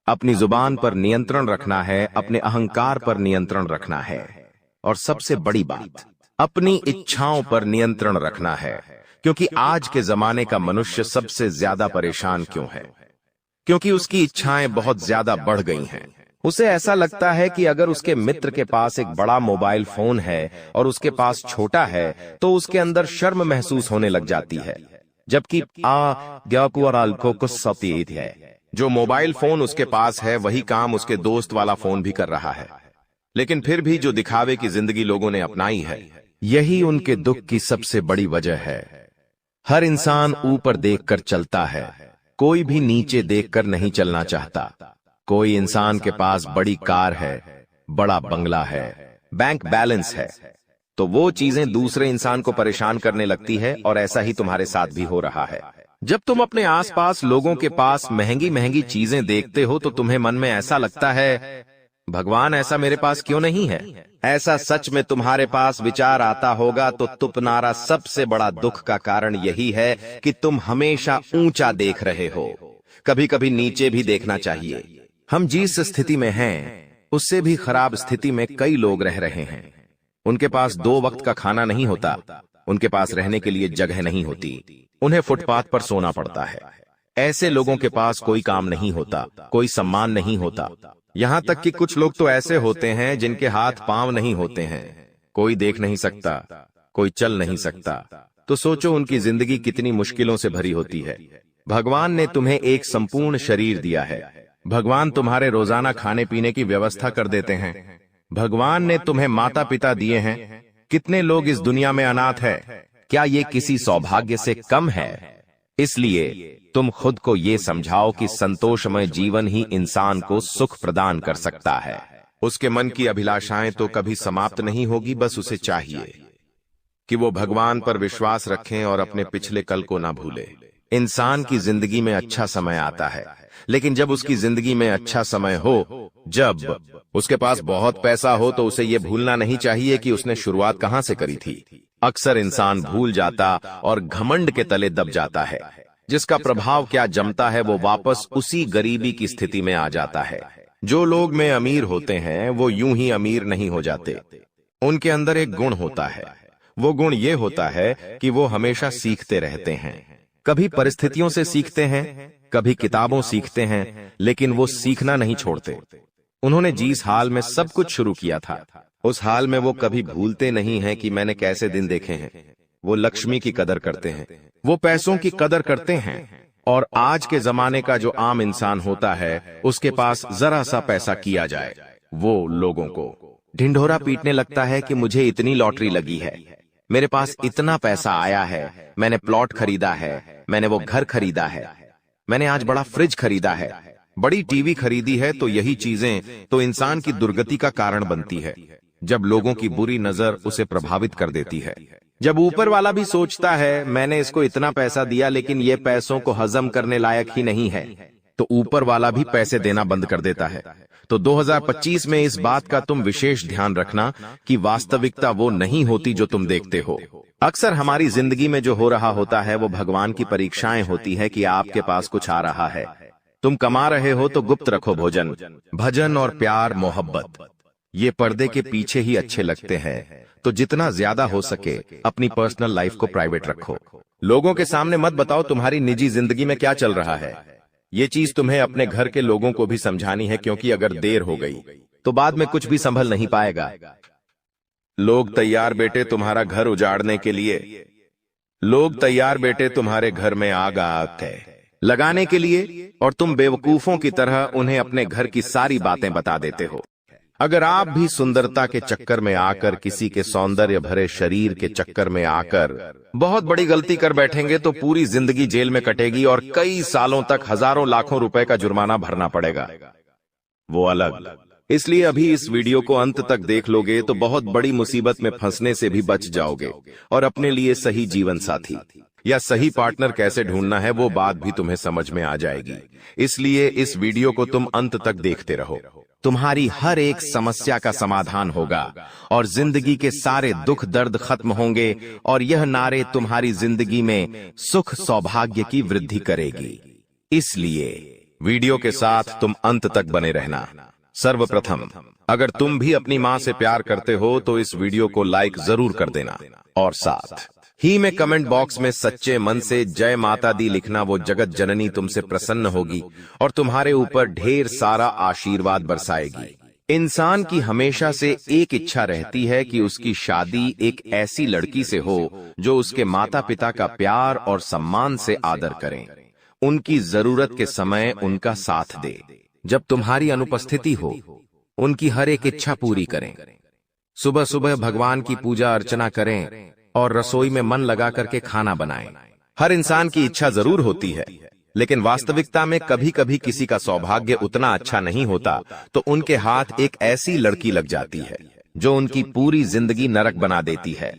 अपनी जुबान पर नियंत्रण रखना है, अपने अहंकार पर नियंत्रण रखना है और सबसे बड़ी बात, अपनी इच्छाओं पर नियंत्रण रखना है। क्योंकि आज के जमाने का मनुष्य सबसे ज्यादा परेशान क्यों है? क्योंकि उसकी इच्छाएं बहुत ज्यादा बढ़ गई हैं। उसे ऐसा लगता है कि अगर उसके मित्र के पास एक बड़ा मोबाइल फोन है और उसके पास छोटा है तो उसके अंदर शर्म महसूस होने लग जाती है, जबकि है जो मोबाइल फोन उसके पास है वही काम उसके दोस्त वाला फोन भी कर रहा है। लेकिन फिर भी जो दिखावे की जिंदगी लोगों ने अपनाई है, यही उनके दुख की सबसे बड़ी वजह है। हर इंसान ऊपर देखकर चलता है, कोई भी नीचे देखकर नहीं चलना चाहता। कोई इंसान के पास बड़ी कार है, बड़ा बंगला है, बैंक बैलेंस है, तो वो चीजें दूसरे इंसान को परेशान करने लगती है और ऐसा ही तुम्हारे साथ भी हो रहा है। जब तुम अपने आसपास लोगों के पास महंगी महंगी चीजें देखते हो तो तुम्हें मन में ऐसा लगता है, भगवान ऐसा मेरे पास क्यों नहीं है? ऐसा सच में तुम्हारे पास विचार आता होगा तो तुम्हारा सबसे बड़ा दुख का कारण यही है कि तुम हमेशा ऊंचा देख रहे हो। कभी कभी नीचे भी देखना चाहिए। हम जिस स्थिति में हैं उससे भी खराब स्थिति में कई लोग रह रहे हैं। उनके पास 2 वक्त का खाना नहीं होता, उनके पास रहने के लिए जगह नहीं होती, उन्हें फुटपाथ पर सोना पड़ता है। ऐसे लोगों के पास कोई काम नहीं होता, कोई सम्मान नहीं होता। यहाँ तक कि कुछ लोग तो ऐसे होते हैं जिनके हाथ पांव नहीं होते हैं, कोई देख नहीं सकता, कोई चल नहीं सकता। तो सोचो उनकी जिंदगी कितनी मुश्किलों से भरी होती है। भगवान ने तुम्हें एक संपूर्ण शरीर दिया है। भगवान तुम्हारे रोजाना खाने पीने की व्यवस्था कर देते हैं। भगवान ने तुम्हें माता पिता दिए हैं। कितने लोग इस दुनिया में अनाथ है? क्या ये किसी सौभाग्य से कम है? इसलिए तुम खुद को ये समझाओ कि संतोषमय जीवन ही इंसान को सुख प्रदान कर सकता है। उसके मन की अभिलाषाएं तो कभी समाप्त नहीं होगी, बस उसे चाहिए कि वो भगवान पर विश्वास रखें और अपने पिछले कल को ना भूले। इंसान की जिंदगी में अच्छा समय आता है, लेकिन जब उसकी जिंदगी में अच्छा समय हो, जब उसके पास बहुत पैसा हो, तो उसे ये भूलना नहीं चाहिए कि उसने शुरुआत कहां से करी थी। अक्सर इंसान भूल जाता और घमंड के तले दब जाता है, जिसका प्रभाव क्या जमता है, वो वापस उसी गरीबी की स्थिति में आ जाता है। जो लोग में अमीर होते हैं वो यूं ही अमीर नहीं हो जाते। उनके अंदर एक गुण होता है, वो गुण ये होता है कि वो हमेशा सीखते रहते हैं। कभी परिस्थितियों से सीखते हैं, कभी किताबों सीखते हैं, लेकिन वो सीखना नहीं छोड़ते। उन्होंने जिस हाल में सब कुछ शुरू किया था, उस हाल में वो कभी भूलते नहीं हैं कि मैंने कैसे दिन देखे हैं। वो लक्ष्मी की कदर करते हैं, वो पैसों की कदर करते हैं। और आज के जमाने का जो आम इंसान होता है, उसके पास जरा सा पैसा किया जाए, वो लोगों को ढिंढोरा पीटने लगता है कि मुझे इतनी लॉटरी लगी है, मेरे पास इतना पैसा आया है, मैंने प्लॉट खरीदा है, मैंने वो घर खरीदा है, मैंने आज बड़ा फ्रिज खरीदा है, बड़ी टीवी खरीदी है। तो यही चीजें तो इंसान की दुर्गति का कारण बनती है, जब लोगों की बुरी नजर उसे प्रभावित कर देती है। जब ऊपर वाला भी सोचता है मैंने इसको इतना पैसा दिया लेकिन ये पैसों को हजम करने लायक ही नहीं है, तो ऊपर वाला भी पैसे देना बंद कर देता है। तो 2025 में इस बात का तुम विशेष ध्यान रखना कि वास्तविकता वो नहीं होती जो तुम देखते हो। अक्सर हमारी जिंदगी में जो हो रहा होता है वो भगवान की परीक्षाएं होती है कि आपके पास कुछ आ रहा है। तुम कमा रहे हो तो गुप्त रखो भोजन, भजन और प्यार मोहब्बत, ये पर्दे के पीछे ही अच्छे लगते हैं। तो जितना ज्यादा हो सके अपनी पर्सनल लाइफ को प्राइवेट रखो। लोगों के सामने मत बताओ तुम्हारी निजी जिंदगी में क्या चल रहा है। ये चीज तुम्हें अपने घर के लोगों को भी समझानी है, क्योंकि अगर देर हो गई तो बाद में कुछ भी संभल नहीं पाएगा। लोग तैयार बेटे तुम्हारा घर उजाड़ने के लिए, लोग तैयार बेटे तुम्हारे घर में आग लगाने के लिए, और तुम बेवकूफों की तरह उन्हें अपने घर की सारी बातें बता देते हो। अगर आप भी सुंदरता के चक्कर में आकर, किसी के सौंदर्य भरे शरीर के चक्कर में आकर बहुत बड़ी गलती कर बैठेंगे तो पूरी जिंदगी जेल में कटेगी और कई सालों तक हजारों लाखों रुपए का जुर्माना भरना पड़ेगा, वो अलग। इसलिए अभी इस वीडियो को अंत तक देख लोगे तो बहुत बड़ी मुसीबत में फंसने से भी बच जाओगे और अपने लिए सही जीवन साथी या सही पार्टनर कैसे ढूंढना है वो बात भी तुम्हें समझ में आ जाएगी। इसलिए इस वीडियो को तुम अंत तक देखते रहो। तुम्हारी हर एक समस्या का समाधान होगा और जिंदगी के सारे दुख दर्द खत्म होंगे और यह नारे तुम्हारी जिंदगी में सुख सौभाग्य की वृद्धि करेगी। इसलिए वीडियो के साथ तुम अंत तक बने रहना। सर्वप्रथम, अगर तुम भी अपनी माँ से प्यार करते हो तो इस वीडियो को लाइक जरूर कर देना और साथ ही में कमेंट बॉक्स में सच्चे मन से जय माता दी लिखना। वो जगत जननी तुमसे प्रसन्न होगी और तुम्हारे ऊपर ढेर सारा आशीर्वाद बरसाएगी। इंसान की हमेशा से एक इच्छा रहती है कि उसकी शादी एक ऐसी लड़की से हो जो उसके माता पिता का प्यार और सम्मान से आदर करें, उनकी जरूरत के समय उनका साथ दे, जब तुम्हारी अनुपस्थिति हो उनकी हर एक इच्छा पूरी करें, सुबह सुबह भगवान की पूजा अर्चना करें और रसोई में मन लगा करके खाना बनाएं। हर इंसान की इच्छा जरूर होती है, लेकिन वास्तविकता में कभी कभी किसी का सौभाग्य उतना अच्छा नहीं होता तो उनके हाथ एक ऐसी लड़की लग जाती है जो उनकी पूरी जिंदगी नरक बना देती है।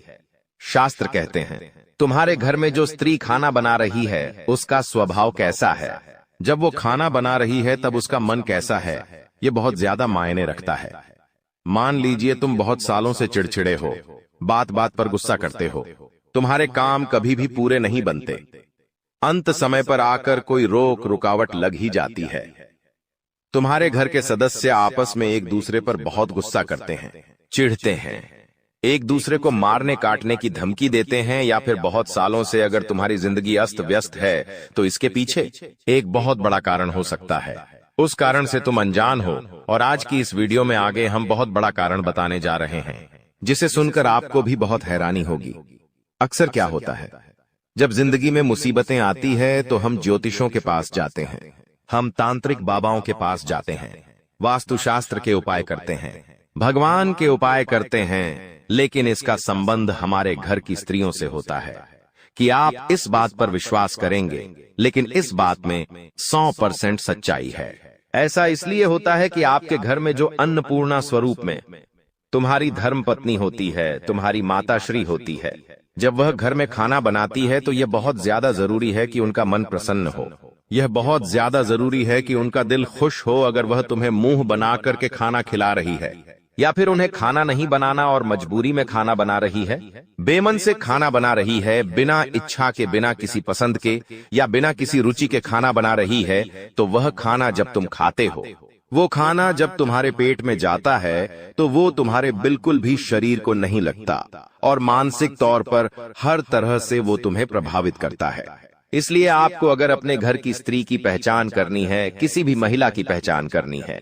शास्त्र कहते हैं, तुम्हारे घर में जो स्त्री खाना बना रही है उसका स्वभाव कैसा है, जब वो खाना बना रही है तब उसका मन कैसा है, ये बहुत ज्यादा मायने रखता है। मान लीजिए तुम बहुत सालों से चिड़चिड़े हो, बात बात पर गुस्सा करते हो, तुम्हारे काम कभी भी पूरे नहीं बनते, अंत समय पर आकर कोई रोक रुकावट लग ही जाती है। तुम्हारे घर के सदस्य आपस में एक दूसरे पर बहुत गुस्सा करते हैं, चिढ़ते हैं, एक दूसरे को मारने काटने की धमकी देते हैं, या फिर बहुत सालों से अगर तुम्हारी जिंदगी अस्त व्यस्त है तो इसके पीछे एक बहुत बड़ा कारण हो सकता है। उस कारण से तुम अनजान हो और आज की इस वीडियो में आगे हम बहुत बड़ा कारण बताने जा रहे हैं जिसे सुनकर आपको भी बहुत हैरानी होगी। अक्सर क्या होता है, जब जिंदगी में मुसीबतें आती है तो हम ज्योतिषों के पास जाते हैं, हम तांत्रिक बाबाओं के पास जाते हैं, वास्तुशास्त्र के उपाय करते हैं, भगवान के उपाय करते हैं, लेकिन इसका संबंध हमारे घर की स्त्रियों से होता है कि आप इस बात पर विश्वास करेंगे, लेकिन इस बात में 100% सच्चाई है। ऐसा इसलिए होता है कि आपके घर में जो अन्नपूर्णा स्वरूप में तुम्हारी धर्म पत्नी होती है, तुम्हारी माता श्री होती है, जब वह घर में खाना बनाती है तो यह बहुत ज्यादा जरूरी है कि उनका मन प्रसन्न हो, यह बहुत ज्यादा जरूरी है कि उनका दिल खुश हो। अगर वह तुम्हें मुंह बना करके खाना खिला रही है या फिर उन्हें खाना नहीं बनाना और मजबूरी में खाना बना रही है, बेमन से खाना बना रही है, बिना इच्छा के, बिना किसी पसंद के या बिना किसी रुचि के खाना बना रही है, तो वह खाना जब तुम खाते हो, वो खाना जब तुम्हारे पेट में जाता है तो वो तुम्हारे बिल्कुल भी शरीर को नहीं लगता और मानसिक तौर पर हर तरह से वो तुम्हें प्रभावित करता है। इसलिए आपको अगर अपने घर की स्त्री की पहचान करनी है, किसी भी महिला की पहचान करनी है,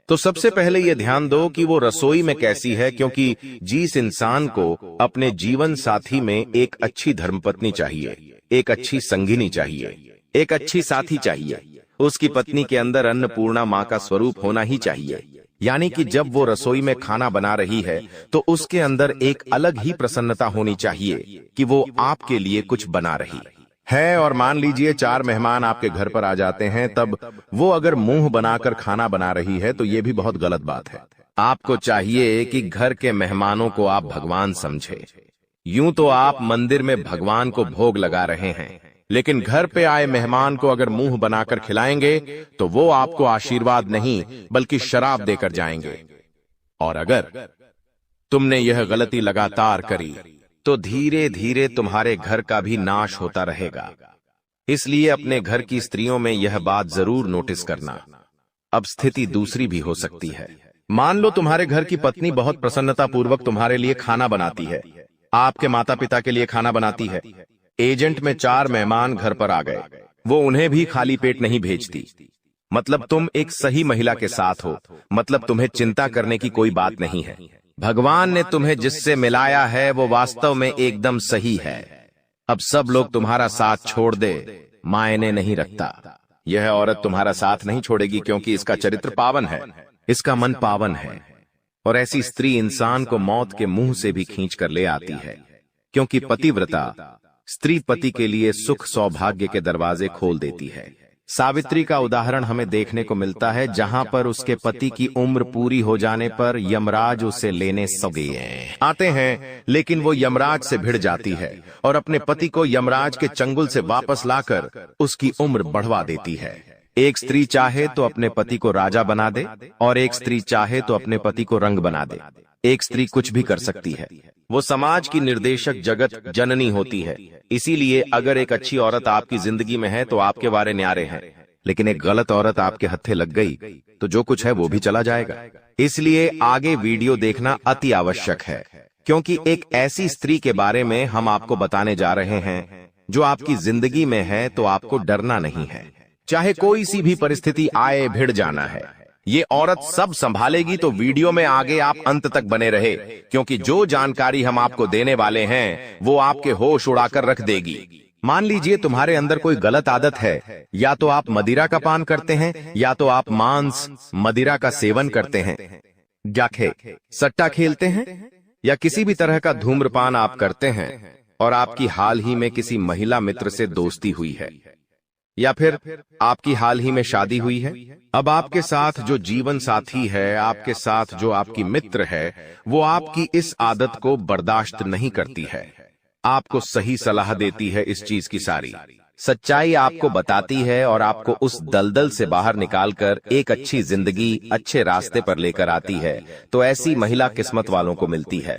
तो सबसे पहले ये ध्यान दो कि वो रसोई में कैसी है, क्योंकि जिस इंसान को अपने जीवन साथी में एक अच्छी धर्मपत्नी चाहिए, एक अच्छी संगिनी चाहिए, एक अच्छी साथी चाहिए, उसकी पत्नी के अंदर अन्नपूर्णा माँ का स्वरूप होना ही चाहिए। यानी कि जब वो रसोई में खाना बना रही है तो उसके अंदर एक अलग ही प्रसन्नता होनी चाहिए कि वो आपके लिए कुछ बना रही है। और मान लीजिए 4 मेहमान आपके घर पर आ जाते हैं, तब वो अगर मुंह बनाकर खाना बना रही है तो ये भी बहुत गलत बात है। आपको चाहिए कि घर के मेहमानों को आप भगवान समझे। यूं तो आप मंदिर में भगवान को भोग लगा रहे हैं, लेकिन घर पे आए मेहमान को अगर मुंह बनाकर खिलाएंगे तो वो आपको आशीर्वाद नहीं बल्कि शराब देकर जाएंगे। और अगर तुमने यह गलती लगातार करी तो धीरे धीरे तुम्हारे घर का भी नाश होता रहेगा। इसलिए अपने घर की स्त्रियों में यह बात जरूर नोटिस करना। अब स्थिति दूसरी भी हो सकती है। मान लो तुम्हारे घर की पत्नी बहुत प्रसन्नता पूर्वक तुम्हारे लिए खाना बनाती है, आपके माता पिता के लिए खाना बनाती है। एजेंट में 4 मेहमान घर पर आ गए, वो उन्हें भी खाली पेट नहीं भेजती। मतलब तुम एक सही महिला के साथ हो, मतलब तुम्हें चिंता करने की कोई बात नहीं है। भगवान ने तुम्हें जिससे मिलाया है वो वास्तव में एकदम सही है। अब सब लोग तुम्हारा साथ छोड़ दे, मायने नहीं रखता। यह औरत तुम्हारा साथ नहीं छोड़ेगी, क्योंकि इसका चरित्र पावन है, इसका मन पावन है। और ऐसी स्त्री इंसान को मौत के मुंह से भी खींच कर ले आती है, क्योंकि पतिव्रता स्त्री पति के लिए सुख सौभाग्य के दरवाजे खोल देती है। सावित्री का उदाहरण हमें देखने को मिलता है, जहां पर उसके पति की उम्र पूरी हो जाने पर यमराज उसे लेने आते हैं, लेकिन वो यमराज से भिड़ जाती है और अपने पति को यमराज के चंगुल से वापस लाकर उसकी उम्र बढ़वा देती है। एक स्त्री चाहे तो अपने पति को राजा बना दे और एक स्त्री चाहे तो अपने पति को रंग बना दे। एक स्त्री कुछ भी कर सकती है, वो समाज की निर्देशक जगत जननी होती है। इसीलिए अगर एक अच्छी औरत आपकी जिंदगी में है तो आपके वारे न्यारे हैं, लेकिन एक गलत औरत आपके हत्थे लग गई तो जो कुछ है वो भी चला जाएगा। इसलिए आगे वीडियो देखना अति आवश्यक है, क्योंकि एक ऐसी स्त्री के बारे में हम आपको बताने जा रहे हैं जो आपकी जिंदगी में है, तो आपको डरना नहीं है। चाहे कोई सी भी परिस्थिति आए, भिड़ जाना है। ये औरत सब संभालेगी, तो वीडियो में आगे आप अंत तक बने रहे, क्योंकि जो जानकारी हम आपको देने वाले हैं वो आपके होश उड़ाकर रख देगी। मान लीजिए तुम्हारे अंदर कोई गलत आदत है, या तो आप मदिरा का पान करते हैं, या तो आप मांस मदिरा का सेवन करते हैं, जाखे सट्टा खेलते हैं, या किसी भी तरह का धूम्रपान आप करते हैं, और आपकी हाल ही में किसी महिला मित्र से दोस्ती हुई है, या फिर आपकी हाल ही में शादी हुई है। अब आपके साथ जो जीवन साथी है, आपके साथ जो आपकी मित्र है, वो आपकी इस आदत को बर्दाश्त नहीं करती है, आपको सही सलाह देती है। इस चीज की सारी सच्चाई आपको बताती है और आपको उस दलदल से बाहर निकालकर एक अच्छी जिंदगी, अच्छे रास्ते पर लेकर आती है। तो ऐसी महिला किस्मत वालों को मिलती है।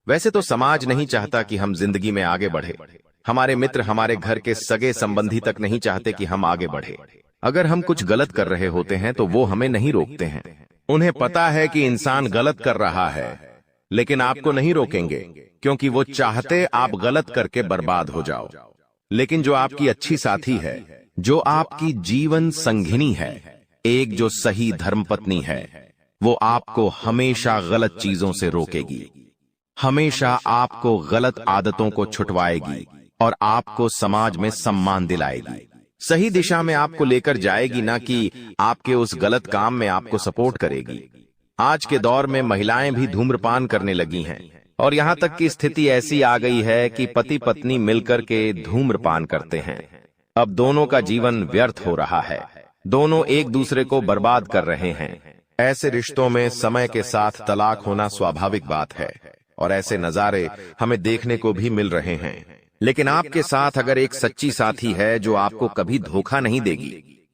वैसे तो समाज नहीं चाहता कि हम जिंदगी में आगे बढ़े, हमारे मित्र, हमारे घर के सगे संबंधी तक नहीं चाहते कि हम आगे बढ़े। अगर हम कुछ गलत कर रहे होते हैं तो वो हमें नहीं रोकते हैं। उन्हें पता है कि इंसान गलत कर रहा है, लेकिन आपको नहीं रोकेंगे, क्योंकि वो चाहते आप गलत करके बर्बाद हो जाओ। लेकिन जो आपकी अच्छी साथी है, जो आपकी जीवन संगिनी है, एक जो सही धर्मपत्नी है, वो आपको हमेशा गलत चीजों से रोकेगी, हमेशा आपको गलत आदतों को छुटवाएगी और आपको समाज में सम्मान दिलाएगी, सही दिशा में आपको लेकर जाएगी, ना कि आपके उस गलत काम में आपको सपोर्ट करेगी। आज के दौर में महिलाएं भी धूम्रपान करने लगी हैं, और यहाँ तक की स्थिति ऐसी आ गई है कि पति पत्नी मिलकर के धूम्रपान करते हैं। अब दोनों का जीवन व्यर्थ हो रहा है, दोनों एक दूसरे को बर्बाद कर रहे हैं। ऐसे रिश्तों में समय के साथ तलाक होना स्वाभाविक बात है, और ऐसे नजारे हमें देखने को भी मिल रहे हैं। लेकिन आपके साथ अगर एक सच्ची साथी है जो आपको कभी धोखा नहीं देगी,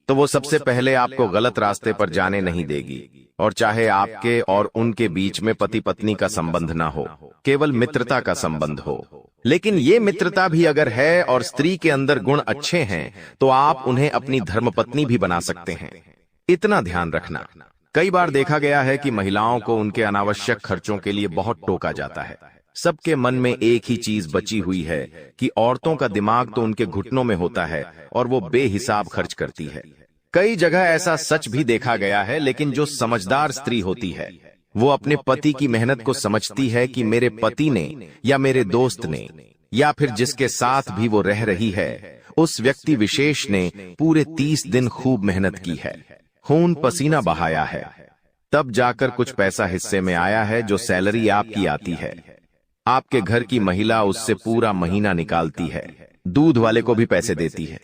तो वो सबसे पहले आपको गलत रास्ते पर जाने नहीं देगी। और चाहे आपके और उनके बीच में पति पत्नी का संबंध ना हो, केवल मित्रता का संबंध हो, लेकिन ये मित्रता भी अगर है और स्त्री के अंदर गुण अच्छे हैं, तो आप उन्हें अपनी धर्मपत्नी भी बना सकते हैं। इतना ध्यान रखना, कई बार देखा गया है कि महिलाओं को उनके अनावश्यक खर्चों के लिए बहुत टोका जाता है। सबके मन में एक ही चीज बची हुई है कि औरतों का दिमाग तो उनके घुटनों में होता है और वो बेहिसाब खर्च करती है। कई जगह ऐसा सच भी देखा गया है, लेकिन जो समझदार स्त्री होती है, वो अपने पति की मेहनत को समझती है कि मेरे पति ने या मेरे दोस्त ने या फिर जिसके साथ भी वो रह रही है, उस व्यक्ति विशेष ने पूरे 30 दिन खूब मेहनत की है, खून पसीना बहाया है, तब जाकर कुछ पैसा हिस्से में आया है। जो सैलरी आपकी आती है, आपके घर की महिला उससे पूरा महीना निकालती है, दूध वाले को भी पैसे देती है,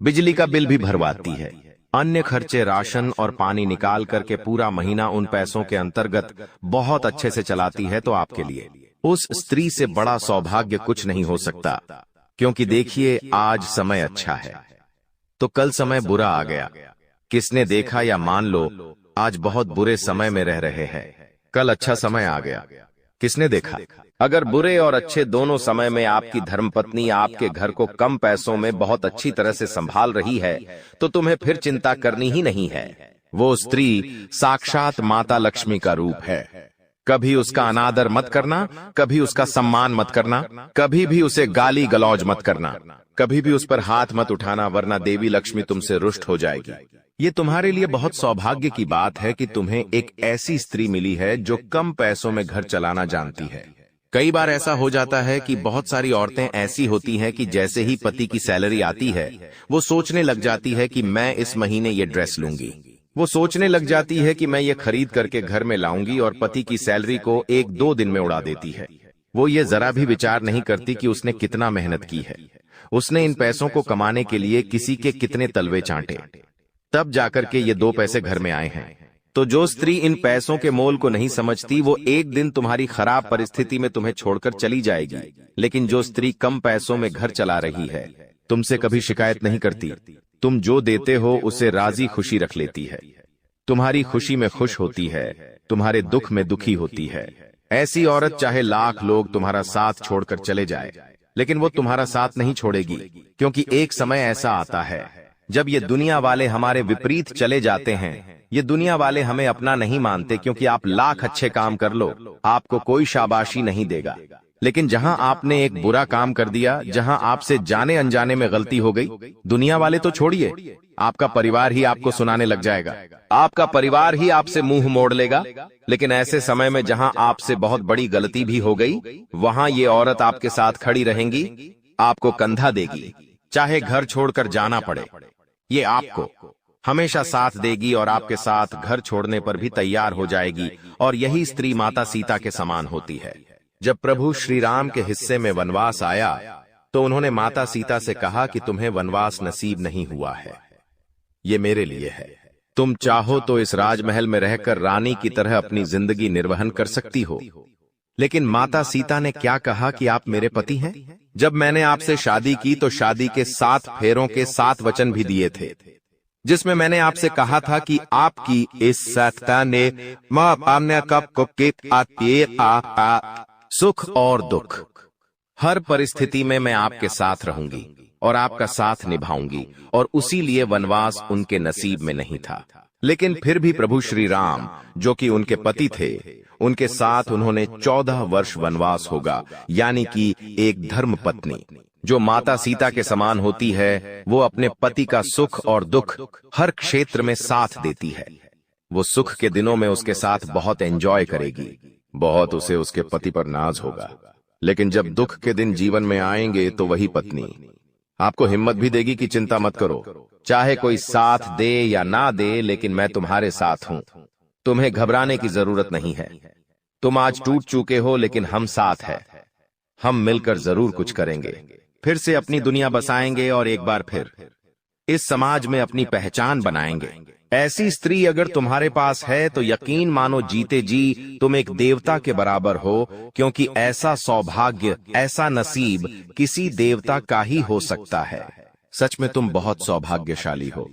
बिजली का बिल भी भरवाती है, अन्य खर्चे राशन और पानी निकाल करके पूरा महीना उन पैसों के अंतर्गत बहुत अच्छे से चलाती है। तो आपके लिए उस स्त्री से बड़ा सौभाग्य कुछ नहीं हो सकता, क्योंकि देखिए आज समय अच्छा है तो कल समय बुरा आ गया। किसने देखा, या मान लो आज बहुत बुरे समय में रह रहे हैं, कल अच्छा समय आ गया, किसने देखा। अगर बुरे और अच्छे दोनों समय में आपकी धर्मपत्नी आपके घर को कम पैसों में बहुत अच्छी तरह से संभाल रही है, तो तुम्हें फिर चिंता करनी ही नहीं है। वो स्त्री साक्षात माता लक्ष्मी का रूप है। कभी उसका अनादर मत करना, कभी उसका सम्मान मत करना, कभी भी उसे गाली गलौज मत करना, कभी भी उस पर हाथ मत उठाना, वरना देवी लक्ष्मी तुमसे रुष्ट हो जाएगी। ये तुम्हारे लिए बहुत सौभाग्य की बात है कि तुम्हें एक ऐसी स्त्री मिली है जो कम पैसों में घर चलाना जानती है। कई बार ऐसा हो जाता है कि बहुत सारी औरतें ऐसी होती हैं कि जैसे ही पति की सैलरी आती है, वो सोचने लग जाती है कि मैं इस महीने ये ड्रेस लूंगी, वो सोचने लग जाती है कि मैं ये खरीद करके घर में लाऊंगी और पति की सैलरी को 1-2 दिन में उड़ा देती है। वो ये जरा भी विचार नहीं करती कि उसने कितना मेहनत की है, उसने इन पैसों को कमाने के लिए किसी के कितने तलवे चाटे, तब जाकर के ये 2 पैसे घर में आए हैं। तो जो स्त्री इन पैसों के मोल को नहीं समझती, वो एक दिन तुम्हारी खराब परिस्थिति में तुम्हें छोड़कर चली जाएगी। लेकिन जो स्त्री कम पैसों में घर चला रही है, तुमसे कभी शिकायत नहीं करती, तुम जो देते हो उसे राजी खुशी रख लेती है, तुम्हारी खुशी में खुश होती है, तुम्हारे दुख में दुखी होती है, ऐसी औरत चाहे लाख लोग तुम्हारा साथ छोड़कर चले जाए, लेकिन वो तुम्हारा साथ नहीं छोड़ेगी। क्योंकि एक समय ऐसा आता है जब ये दुनिया वाले हमारे विपरीत चले जाते हैं। ये दुनिया वाले हमें अपना नहीं मानते, क्योंकि आप लाख अच्छे काम कर लो, आपको कोई शाबाशी नहीं देगा। लेकिन जहां आपने एक बुरा काम कर दिया, जहां आपसे जाने अनजाने में गलती हो गई, दुनिया वाले तो छोड़िए, आपका परिवार ही आपको सुनाने लग जाएगा, आपका परिवार ही आपसे मुंह मोड़ लेगा। लेकिन ऐसे समय में जहां आपसे बहुत बड़ी गलती भी हो गई, वहां ये औरत आपके साथ खड़ी रहेंगी, आपको कंधा देगी, चाहे घर छोड़कर जाना पड़े, ये आपको हमेशा साथ देगी और आपके साथ घर छोड़ने पर भी तैयार हो जाएगी। और यही स्त्री माता सीता के समान होती है। जब प्रभु श्री राम के हिस्से में वनवास आया, तो उन्होंने माता सीता से कहा कि तुम्हें वनवास नसीब नहीं हुआ है, ये मेरे लिए है। तुम चाहो तो इस राजमहल में रहकर रानी की तरह अपनी जिंदगी निर्वहन कर सकती हो। लेकिन माता सीता ने क्या कहा कि आप मेरे पति हैं। जब मैंने आपसे शादी की तो शादी के 7 फेरों के 7 वचन भी दिए थे, जिसमें मैंने आपसे कहा था कि आपकी इस सत्ता ने सुख और दुख, हर परिस्थिति में मैं आपके साथ रहूंगी और आपका साथ निभाऊंगी। और उसी लिए वनवास उनके नसीब में नहीं था। लेकिन फिर भी प्रभु श्री राम, जो कि उनके पति थे, उनके साथ उन्होंने 14 वर्ष वनवास होगा। यानी कि एक धर्म पत्नी जो माता सीता के समान होती है, वो अपने पति का सुख और दुख हर क्षेत्र में साथ देती है। वो सुख के दिनों में उसके साथ बहुत एंजॉय करेगी, बहुत उसे उसके पति पर नाज होगा। लेकिन जब दुख के दिन जीवन में आएंगे, तो वही पत्नी आपको हिम्मत भी देगी कि चिंता मत करो, चाहे कोई साथ दे या ना दे, लेकिन मैं तुम्हारे साथ हूं, तुम्हें घबराने की जरूरत नहीं है। तुम आज टूट चुके हो, लेकिन हम साथ हैं, हम मिलकर जरूर कुछ करेंगे, फिर से अपनी दुनिया बसाएंगे और एक बार फिर इस समाज में अपनी पहचान बनाएंगे। ऐसी स्त्री अगर तुम्हारे पास है तो यकीन मानो जीते जी तुम एक देवता के बराबर हो, क्योंकि ऐसा सौभाग्य, ऐसा नसीब किसी देवता का ही हो सकता है। सच में तुम बहुत सौभाग्यशाली हो।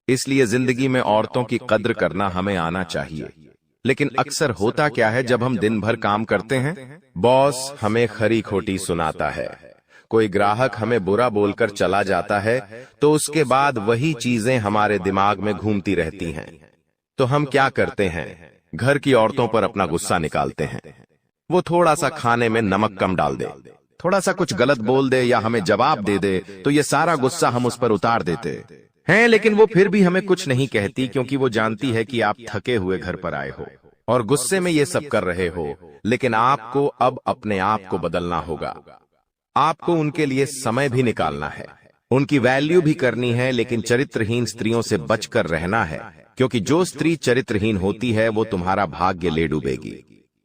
इसलिए जिंदगी में औरतों की कद्र करना हमें आना चाहिए। लेकिन अक्सर होता क्या है, जब हम दिन भर काम करते हैं, बॉस हमें खरी खोटी सुनाता है, कोई ग्राहक हमें बुरा बोलकर चला जाता है, तो उसके बाद वही चीजें हमारे दिमाग में घूमती रहती हैं। तो हम क्या करते हैं, घर की औरतों पर अपना गुस्सा निकालते हैं। वो थोड़ा सा खाने में नमक कम डाल दे, थोड़ा सा कुछ गलत बोल दे या हमें जवाब दे दे, तो ये सारा गुस्सा हम उस पर उतार देते हैं। लेकिन वो फिर भी हमें कुछ नहीं कहती, क्योंकि वो जानती है कि आप थके हुए घर पर आए हो और गुस्से में ये सब कर रहे हो। लेकिन आपको अब अपने आप को बदलना होगा। आपको उनके लिए समय भी निकालना है, उनकी वैल्यू भी करनी है, लेकिन चरित्रहीन स्त्रियों से बचकर रहना है, क्योंकि जो स्त्री चरित्रहीन होती है वो तुम्हारा भाग्य ले डूबेगी।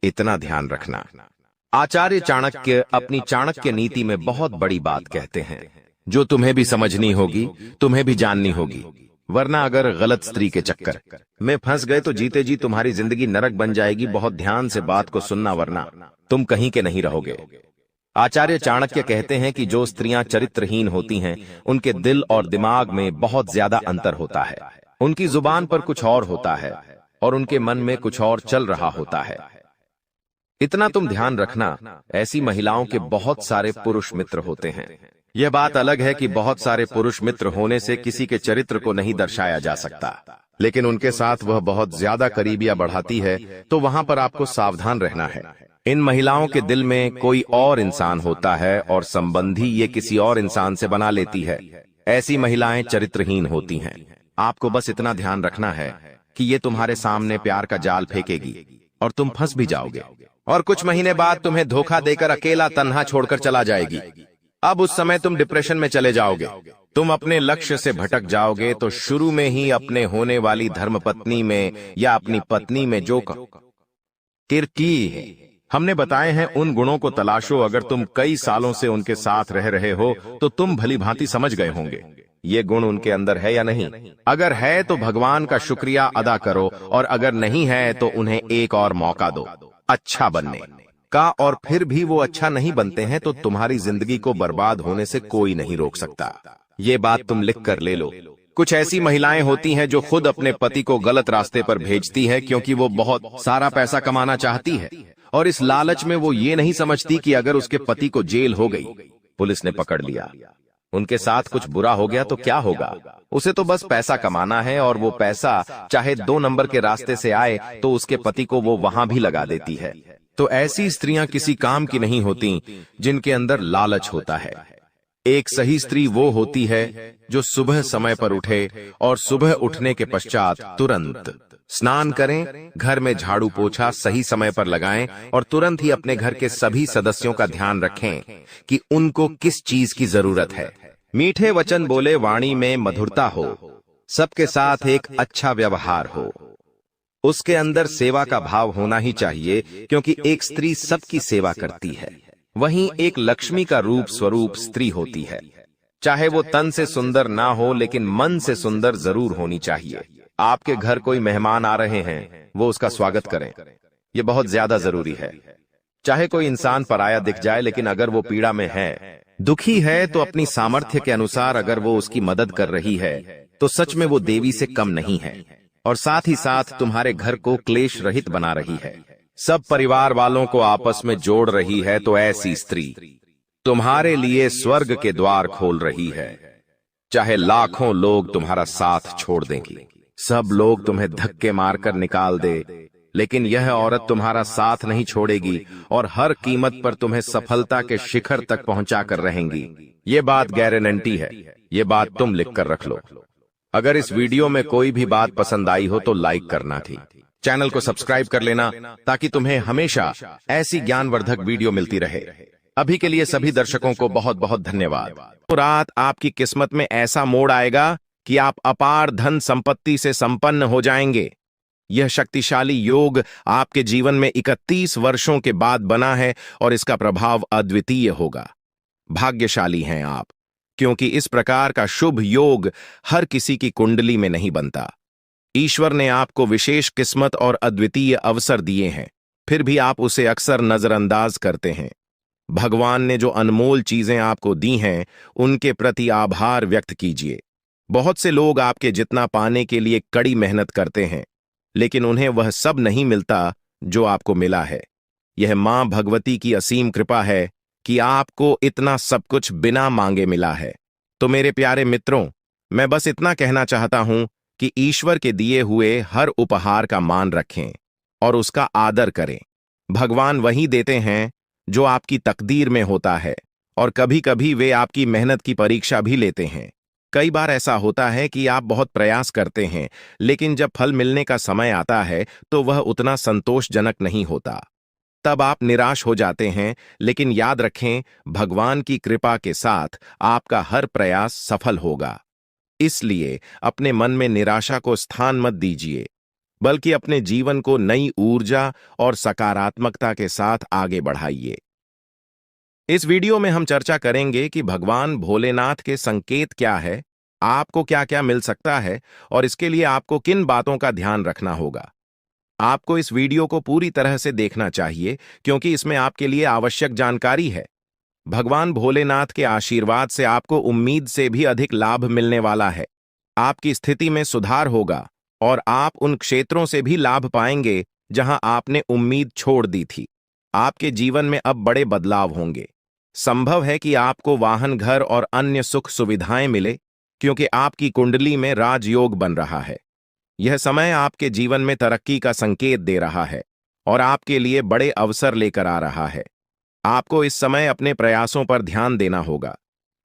इतना ध्यान रखना। आचार्य चाणक्य अपनी चाणक्य नीति में बहुत बड़ी बात कहते हैं, जो तुम्हें भी समझनी होगी, तुम्हें भी जाननी होगी। वरना अगर गलत स्त्री के चक्कर में फंस गए तो जीते जी तुम्हारी जिंदगी नरक बन जाएगी। बहुत ध्यान से बात को सुनना, वरना तुम कहीं के नहीं रहोगे। आचार्य चाणक्य कहते हैं कि जो स्त्रियां चरित्रहीन होती हैं, उनके दिल और दिमाग में बहुत ज्यादा अंतर होता है। उनकी जुबान पर कुछ और होता है और उनके मन में कुछ और चल रहा होता है। इतना तुम ध्यान रखना। ऐसी महिलाओं के बहुत सारे पुरुष मित्र होते हैं। यह बात अलग है कि बहुत सारे पुरुष मित्र होने से किसी के चरित्र को नहीं दर्शाया जा सकता, लेकिन उनके साथ वह बहुत ज्यादा करीबियां बढ़ाती है, तो वहां पर आपको सावधान रहना है। इन महिलाओं के दिल में कोई और इंसान होता है और संबंधी ये किसी और इंसान से बना लेती है। ऐसी महिलाएं चरित्रहीन होती हैं। आपको बस इतना ध्यान रखना है कि ये तुम्हारे सामने प्यार का जाल फेंकेगी और तुम फंस भी जाओगे, और कुछ महीने बाद तुम्हें धोखा देकर अकेला तन्हा छोड़कर चला जाएगी। अब उस समय तुम डिप्रेशन में चले जाओगे। तुम अपने लक्ष्य से भटक जाओगे तो शुरू में ही अपने होने वाली धर्मपत्नी में या अपनी पत्नी में जो किरकी है हमने बताए हैं, उन गुणों को तलाशो। अगर तुम कई सालों से उनके साथ रह रहे हो तो तुम भली भांति समझ गए होंगे ये गुण उनके अंदर है या नहीं। अगर है तो भगवान का शुक्रिया अदा करो, और अगर नहीं है तो उन्हें एक और मौका दो अच्छा बनने का। और फिर भी वो अच्छा नहीं बनते हैं तो तुम्हारी जिंदगी को बर्बाद होने से कोई नहीं रोक सकता। ये बात तुम लिख कर ले लो। कुछ ऐसी महिलाएं होती हैं जो खुद अपने पति को गलत रास्ते पर भेजती है क्योंकि वो बहुत सारा पैसा कमाना चाहती है, और इस लालच में वो ये नहीं समझती कि अगर उसके पति को जेल हो गई, पुलिस ने पकड़ लिया, उनके साथ कुछ बुरा हो गया तो क्या होगा। उसे तो बस पैसा कमाना है, और वो पैसा चाहे 2 नंबर के रास्ते से आए तो उसके पति को वो वहां भी लगा देती है। तो ऐसी स्त्रियां किसी काम की नहीं होती जिनके अंदर लालच होता है। एक सही स्त्री वो होती है जो सुबह समय पर उठे और सुबह उठने के पश्चात तुरंत स्नान करें, घर में झाड़ू पोछा सही समय पर लगाएं, और तुरंत ही अपने घर के सभी सदस्यों का ध्यान रखें कि उनको किस चीज की जरूरत है। मीठे वचन बोले, वाणी में मधुरता हो, सबके साथ एक अच्छा व्यवहार हो, उसके अंदर सेवा का भाव होना ही चाहिए, क्योंकि एक स्त्री सबकी सेवा करती है। वहीं एक लक्ष्मी का रूप स्वरूप स्त्री होती है। चाहे वो तन से सुंदर ना हो, लेकिन मन से सुंदर जरूर होनी चाहिए। आपके घर कोई मेहमान आ रहे हैं, वो उसका स्वागत करें, ये बहुत ज्यादा जरूरी है। चाहे कोई इंसान पराया दिख जाए, लेकिन अगर वो पीड़ा में है, दुखी है, तो अपनी सामर्थ्य के अनुसार अगर वो उसकी मदद कर रही है तो सच में वो देवी से कम नहीं है, और साथ ही साथ तुम्हारे घर को क्लेश रहित बना रही है, सब परिवार वालों को आपस में जोड़ रही है। तो ऐसी स्त्री तुम्हारे लिए स्वर्ग के द्वार खोल रही है। चाहे लाखों लोग तुम्हारा साथ छोड़ देंगी, सब लोग तुम्हें धक्के मारकर निकाल दे, लेकिन यह औरत तुम्हारा साथ नहीं छोड़ेगी और हर कीमत पर तुम्हें सफलता के शिखर तक पहुंचा कर रहेंगी। ये बात गारंटी है, ये बात तुम लिख कर रख लो। अगर इस वीडियो में कोई भी बात पसंद आई हो तो लाइक करना थी, चैनल को सब्सक्राइब कर लेना ताकि तुम्हें हमेशा ऐसी ज्ञानवर्धक वीडियो मिलती रहे। अभी के लिए सभी दर्शकों को बहुत बहुत धन्यवाद। तो रात आपकी किस्मत में ऐसा मोड़ आएगा कि आप अपार धन संपत्ति से संपन्न हो जाएंगे। यह शक्तिशाली योग आपके जीवन में 31 वर्षों के बाद बना है और इसका प्रभाव अद्वितीय होगा। भाग्यशाली हैं आप, क्योंकि इस प्रकार का शुभ योग हर किसी की कुंडली में नहीं बनता। ईश्वर ने आपको विशेष किस्मत और अद्वितीय अवसर दिए हैं, फिर भी आप उसे अक्सर नजरअंदाज करते हैं। भगवान ने जो अनमोल चीजें आपको दी हैं, उनके प्रति आभार व्यक्त कीजिए। बहुत से लोग आपके जितना पाने के लिए कड़ी मेहनत करते हैं, लेकिन उन्हें वह सब नहीं मिलता जो आपको मिला है। यह मां भगवती की असीम कृपा है कि आपको इतना सब कुछ बिना मांगे मिला है। तो मेरे प्यारे मित्रों, मैं बस इतना कहना चाहता हूं कि ईश्वर के दिए हुए हर उपहार का मान रखें और उसका आदर करें। भगवान वही देते हैं जो आपकी तकदीर में होता है, और कभी कभी वे आपकी मेहनत की परीक्षा भी लेते हैं। कई बार ऐसा होता है कि आप बहुत प्रयास करते हैं, लेकिन जब फल मिलने का समय आता है तो वह उतना संतोषजनक नहीं होता। तब आप निराश हो जाते हैं, लेकिन याद रखें, भगवान की कृपा के साथ आपका हर प्रयास सफल होगा। इसलिए अपने मन में निराशा को स्थान मत दीजिए, बल्कि अपने जीवन को नई ऊर्जा और सकारात्मकता के साथ आगे बढ़ाइए। इस वीडियो में हम चर्चा करेंगे कि भगवान भोलेनाथ के संकेत क्या है, आपको क्या क्या मिल सकता है, और इसके लिए आपको किन बातों का ध्यान रखना होगा। आपको इस वीडियो को पूरी तरह से देखना चाहिए, क्योंकि इसमें आपके लिए आवश्यक जानकारी है। भगवान भोलेनाथ के आशीर्वाद से आपको उम्मीद से भी अधिक लाभ मिलने वाला है। आपकी स्थिति में सुधार होगा और आप उन क्षेत्रों से भी लाभ पाएंगे जहां आपने उम्मीद छोड़ दी थी। आपके जीवन में अब बड़े बदलाव होंगे। संभव है कि आपको वाहन, घर और अन्य सुख सुविधाएं मिले, क्योंकि आपकी कुंडली में राजयोग बन रहा है। यह समय आपके जीवन में तरक्की का संकेत दे रहा है और आपके लिए बड़े अवसर लेकर आ रहा है। आपको इस समय अपने प्रयासों पर ध्यान देना होगा।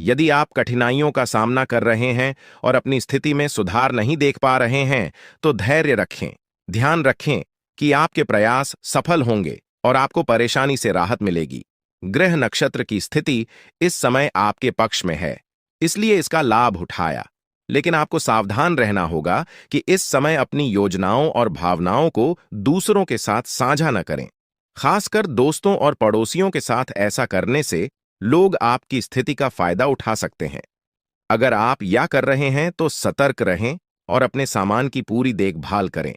यदि आप कठिनाइयों का सामना कर रहे हैं और अपनी स्थिति में सुधार नहीं देख पा रहे हैं, तो धैर्य रखें। ध्यान रखें कि आपके प्रयास सफल होंगे और आपको परेशानी से राहत मिलेगी। ग्रह नक्षत्र की स्थिति इस समय आपके पक्ष में है, इसलिए इसका लाभ उठाया। लेकिन आपको सावधान रहना होगा कि इस समय अपनी योजनाओं और भावनाओं को दूसरों के साथ साझा न करें। खासकर दोस्तों और पड़ोसियों के साथ ऐसा करने से लोग आपकी स्थिति का फायदा उठा सकते हैं। अगर आप या कर रहे हैं तो सतर्क रहें और अपने सामान की पूरी देखभाल करें।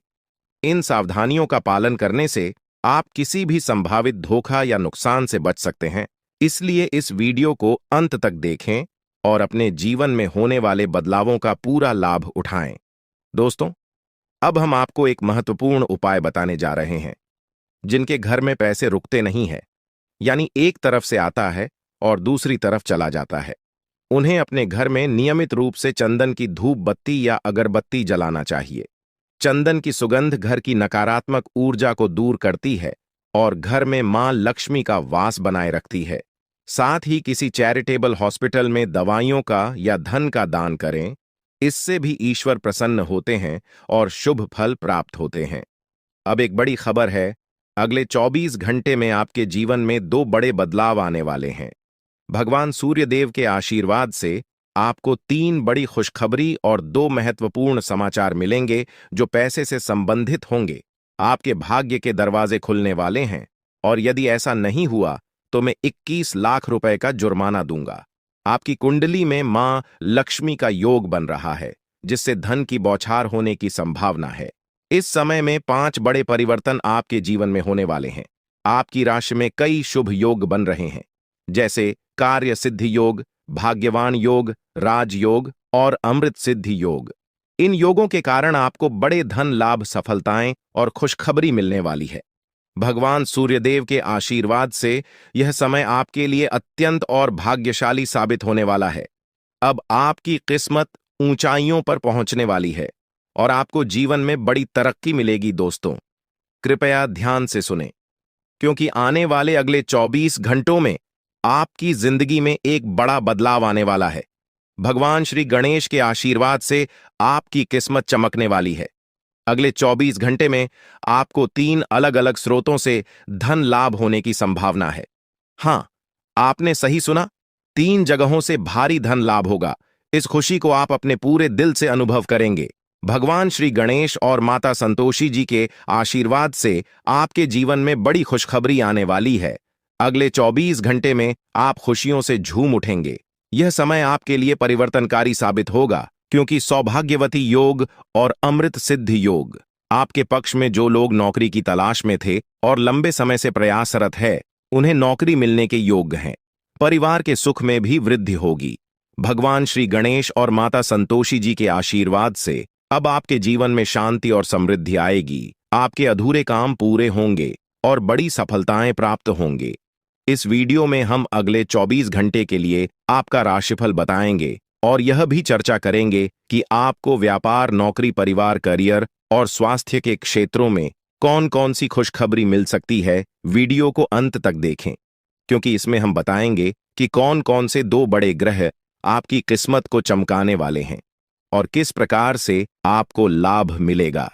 इन सावधानियों का पालन करने से आप किसी भी संभावित धोखा या नुकसान से बच सकते हैं। इसलिए इस वीडियो को अंत तक देखें और अपने जीवन में होने वाले बदलावों का पूरा लाभ उठाएं। दोस्तों, अब हम आपको एक महत्वपूर्ण उपाय बताने जा रहे हैं। जिनके घर में पैसे रुकते नहीं है, यानी एक तरफ से आता है और दूसरी तरफ चला जाता है, उन्हें अपने घर में नियमित रूप से चंदन की धूप बत्ती या अगरबत्ती जलाना चाहिए। चंदन की सुगंध घर की नकारात्मक ऊर्जा को दूर करती है और घर में मां लक्ष्मी का वास बनाए रखती है। साथ ही किसी चैरिटेबल हॉस्पिटल में दवाइयों का या धन का दान करें। इससे भी ईश्वर प्रसन्न होते हैं और शुभ फल प्राप्त होते हैं। अब एक बड़ी खबर है, अगले 24 घंटे में आपके जीवन में 2 बड़े बदलाव आने वाले हैं। भगवान सूर्यदेव के आशीर्वाद से आपको 3 बड़ी खुशखबरी और 2 महत्वपूर्ण समाचार मिलेंगे जो पैसे से संबंधित होंगे। आपके भाग्य के दरवाजे खुलने वाले हैं और यदि ऐसा नहीं हुआ तो मैं 21 लाख रुपए का जुर्माना दूंगा। आपकी कुंडली में मां लक्ष्मी का योग बन रहा है, जिससे धन की बौछार होने की संभावना है। इस समय में 5 बड़े परिवर्तन आपके जीवन में होने वाले हैं। आपकी राशि में कई शुभ योग बन रहे हैं, जैसे कार्य सिद्धि योग, भाग्यवान योग, राजयोग और अमृत सिद्धि योग। इन योगों के कारण आपको बड़े धन लाभ, सफलताएं और खुशखबरी मिलने वाली है। भगवान सूर्यदेव के आशीर्वाद से यह समय आपके लिए अत्यंत और भाग्यशाली साबित होने वाला है। अब आपकी किस्मत ऊंचाइयों पर पहुंचने वाली है और आपको जीवन में बड़ी तरक्की मिलेगी। दोस्तों, कृपया ध्यान से सुनें, क्योंकि आने वाले अगले 24 घंटों में आपकी जिंदगी में एक बड़ा बदलाव आने वाला है। भगवान श्री गणेश के आशीर्वाद से आपकी किस्मत चमकने वाली है। अगले 24 घंटे में आपको 3 अलग-अलग स्रोतों से धन लाभ होने की संभावना है। हां, आपने सही सुना, 3 जगहों से भारी धन लाभ होगा। इस खुशी को आप अपने पूरे दिल से अनुभव करेंगे। भगवान श्री गणेश और माता संतोषी जी के आशीर्वाद से आपके जीवन में बड़ी खुशखबरी आने वाली है। अगले 24 घंटे में आप खुशियों से झूम उठेंगे। यह समय आपके लिए परिवर्तनकारी साबित होगा, क्योंकि सौभाग्यवती योग और अमृत सिद्धि योग आपके पक्ष में। जो लोग नौकरी की तलाश में थे और लंबे समय से प्रयासरत है, उन्हें नौकरी मिलने के योग्य हैं। परिवार के सुख में भी वृद्धि होगी। भगवान श्री गणेश और माता संतोषी जी के आशीर्वाद से अब आपके जीवन में शांति और समृद्धि आएगी। आपके अधूरे काम पूरे होंगे और बड़ी सफलताएं प्राप्त होंगे। इस वीडियो में हम अगले 24 घंटे के लिए आपका राशिफल बताएंगे और यह भी चर्चा करेंगे कि आपको व्यापार, नौकरी, परिवार, करियर और स्वास्थ्य के क्षेत्रों में कौन-कौन सी खुशखबरी मिल सकती है। वीडियो को अंत तक देखें, क्योंकि इसमें हम बताएंगे कि कौन-कौन से 2 बड़े ग्रह आपकी किस्मत को चमकाने वाले हैं और किस प्रकार से आपको लाभ मिलेगा।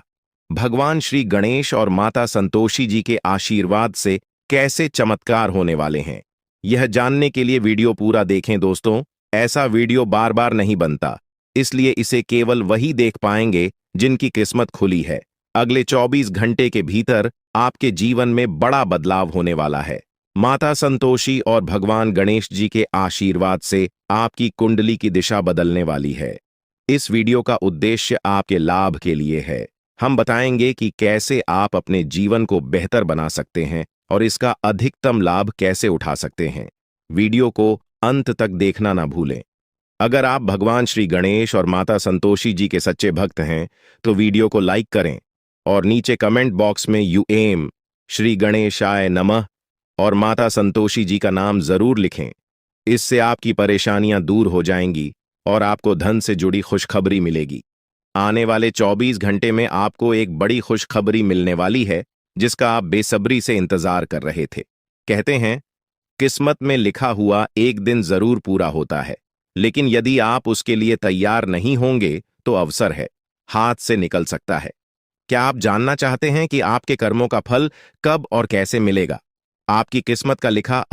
भगवान श्री गणेश और माता संतोषी जी के आशीर्वाद से कैसे चमत्कार होने वाले हैं, यह जानने के लिए वीडियो पूरा देखें। दोस्तों, ऐसा वीडियो बार बार नहीं बनता, इसलिए इसे केवल वही देख पाएंगे जिनकी किस्मत खुली है। अगले 24 घंटे के भीतर आपके जीवन में बड़ा बदलाव होने वाला है। माता संतोषी और भगवान गणेश जी के आशीर्वाद से आपकी कुंडली की दिशा बदलने वाली है। इस वीडियो का उद्देश्य आपके लाभ के लिए है। हम बताएंगे कि कैसे आप अपने जीवन को बेहतर बना सकते हैं और इसका अधिकतम लाभ कैसे उठा सकते हैं। वीडियो को अंत तक देखना ना भूलें। अगर आप भगवान श्री गणेश और माता संतोषी जी के सच्चे भक्त हैं, तो वीडियो को लाइक करें और नीचे कमेंट बॉक्स में यूएम श्री गणेशाय नमः और माता संतोषी जी का नाम जरूर लिखें। इससे आपकी परेशानियां दूर हो जाएंगी और आपको धन से जुड़ी खुशखबरी मिलेगी। आने वाले 24 घंटे में आपको एक बड़ी खुशखबरी मिलने वाली है, जिसका आप बेसब्री से इंतजार कर रहे थे। कहते हैं, किस्मत में लिखा हुआ एक दिन जरूर पूरा होता है, लेकिन यदि आप उसके लिए तैयार नहीं होंगे तो अवसर है, हाथ से निकल सकता है। क्या आप जानना चाहते हैं कि आपके कर्मों का फल कब और कैसे मिलेगा? आपकी किस्मत का लिखा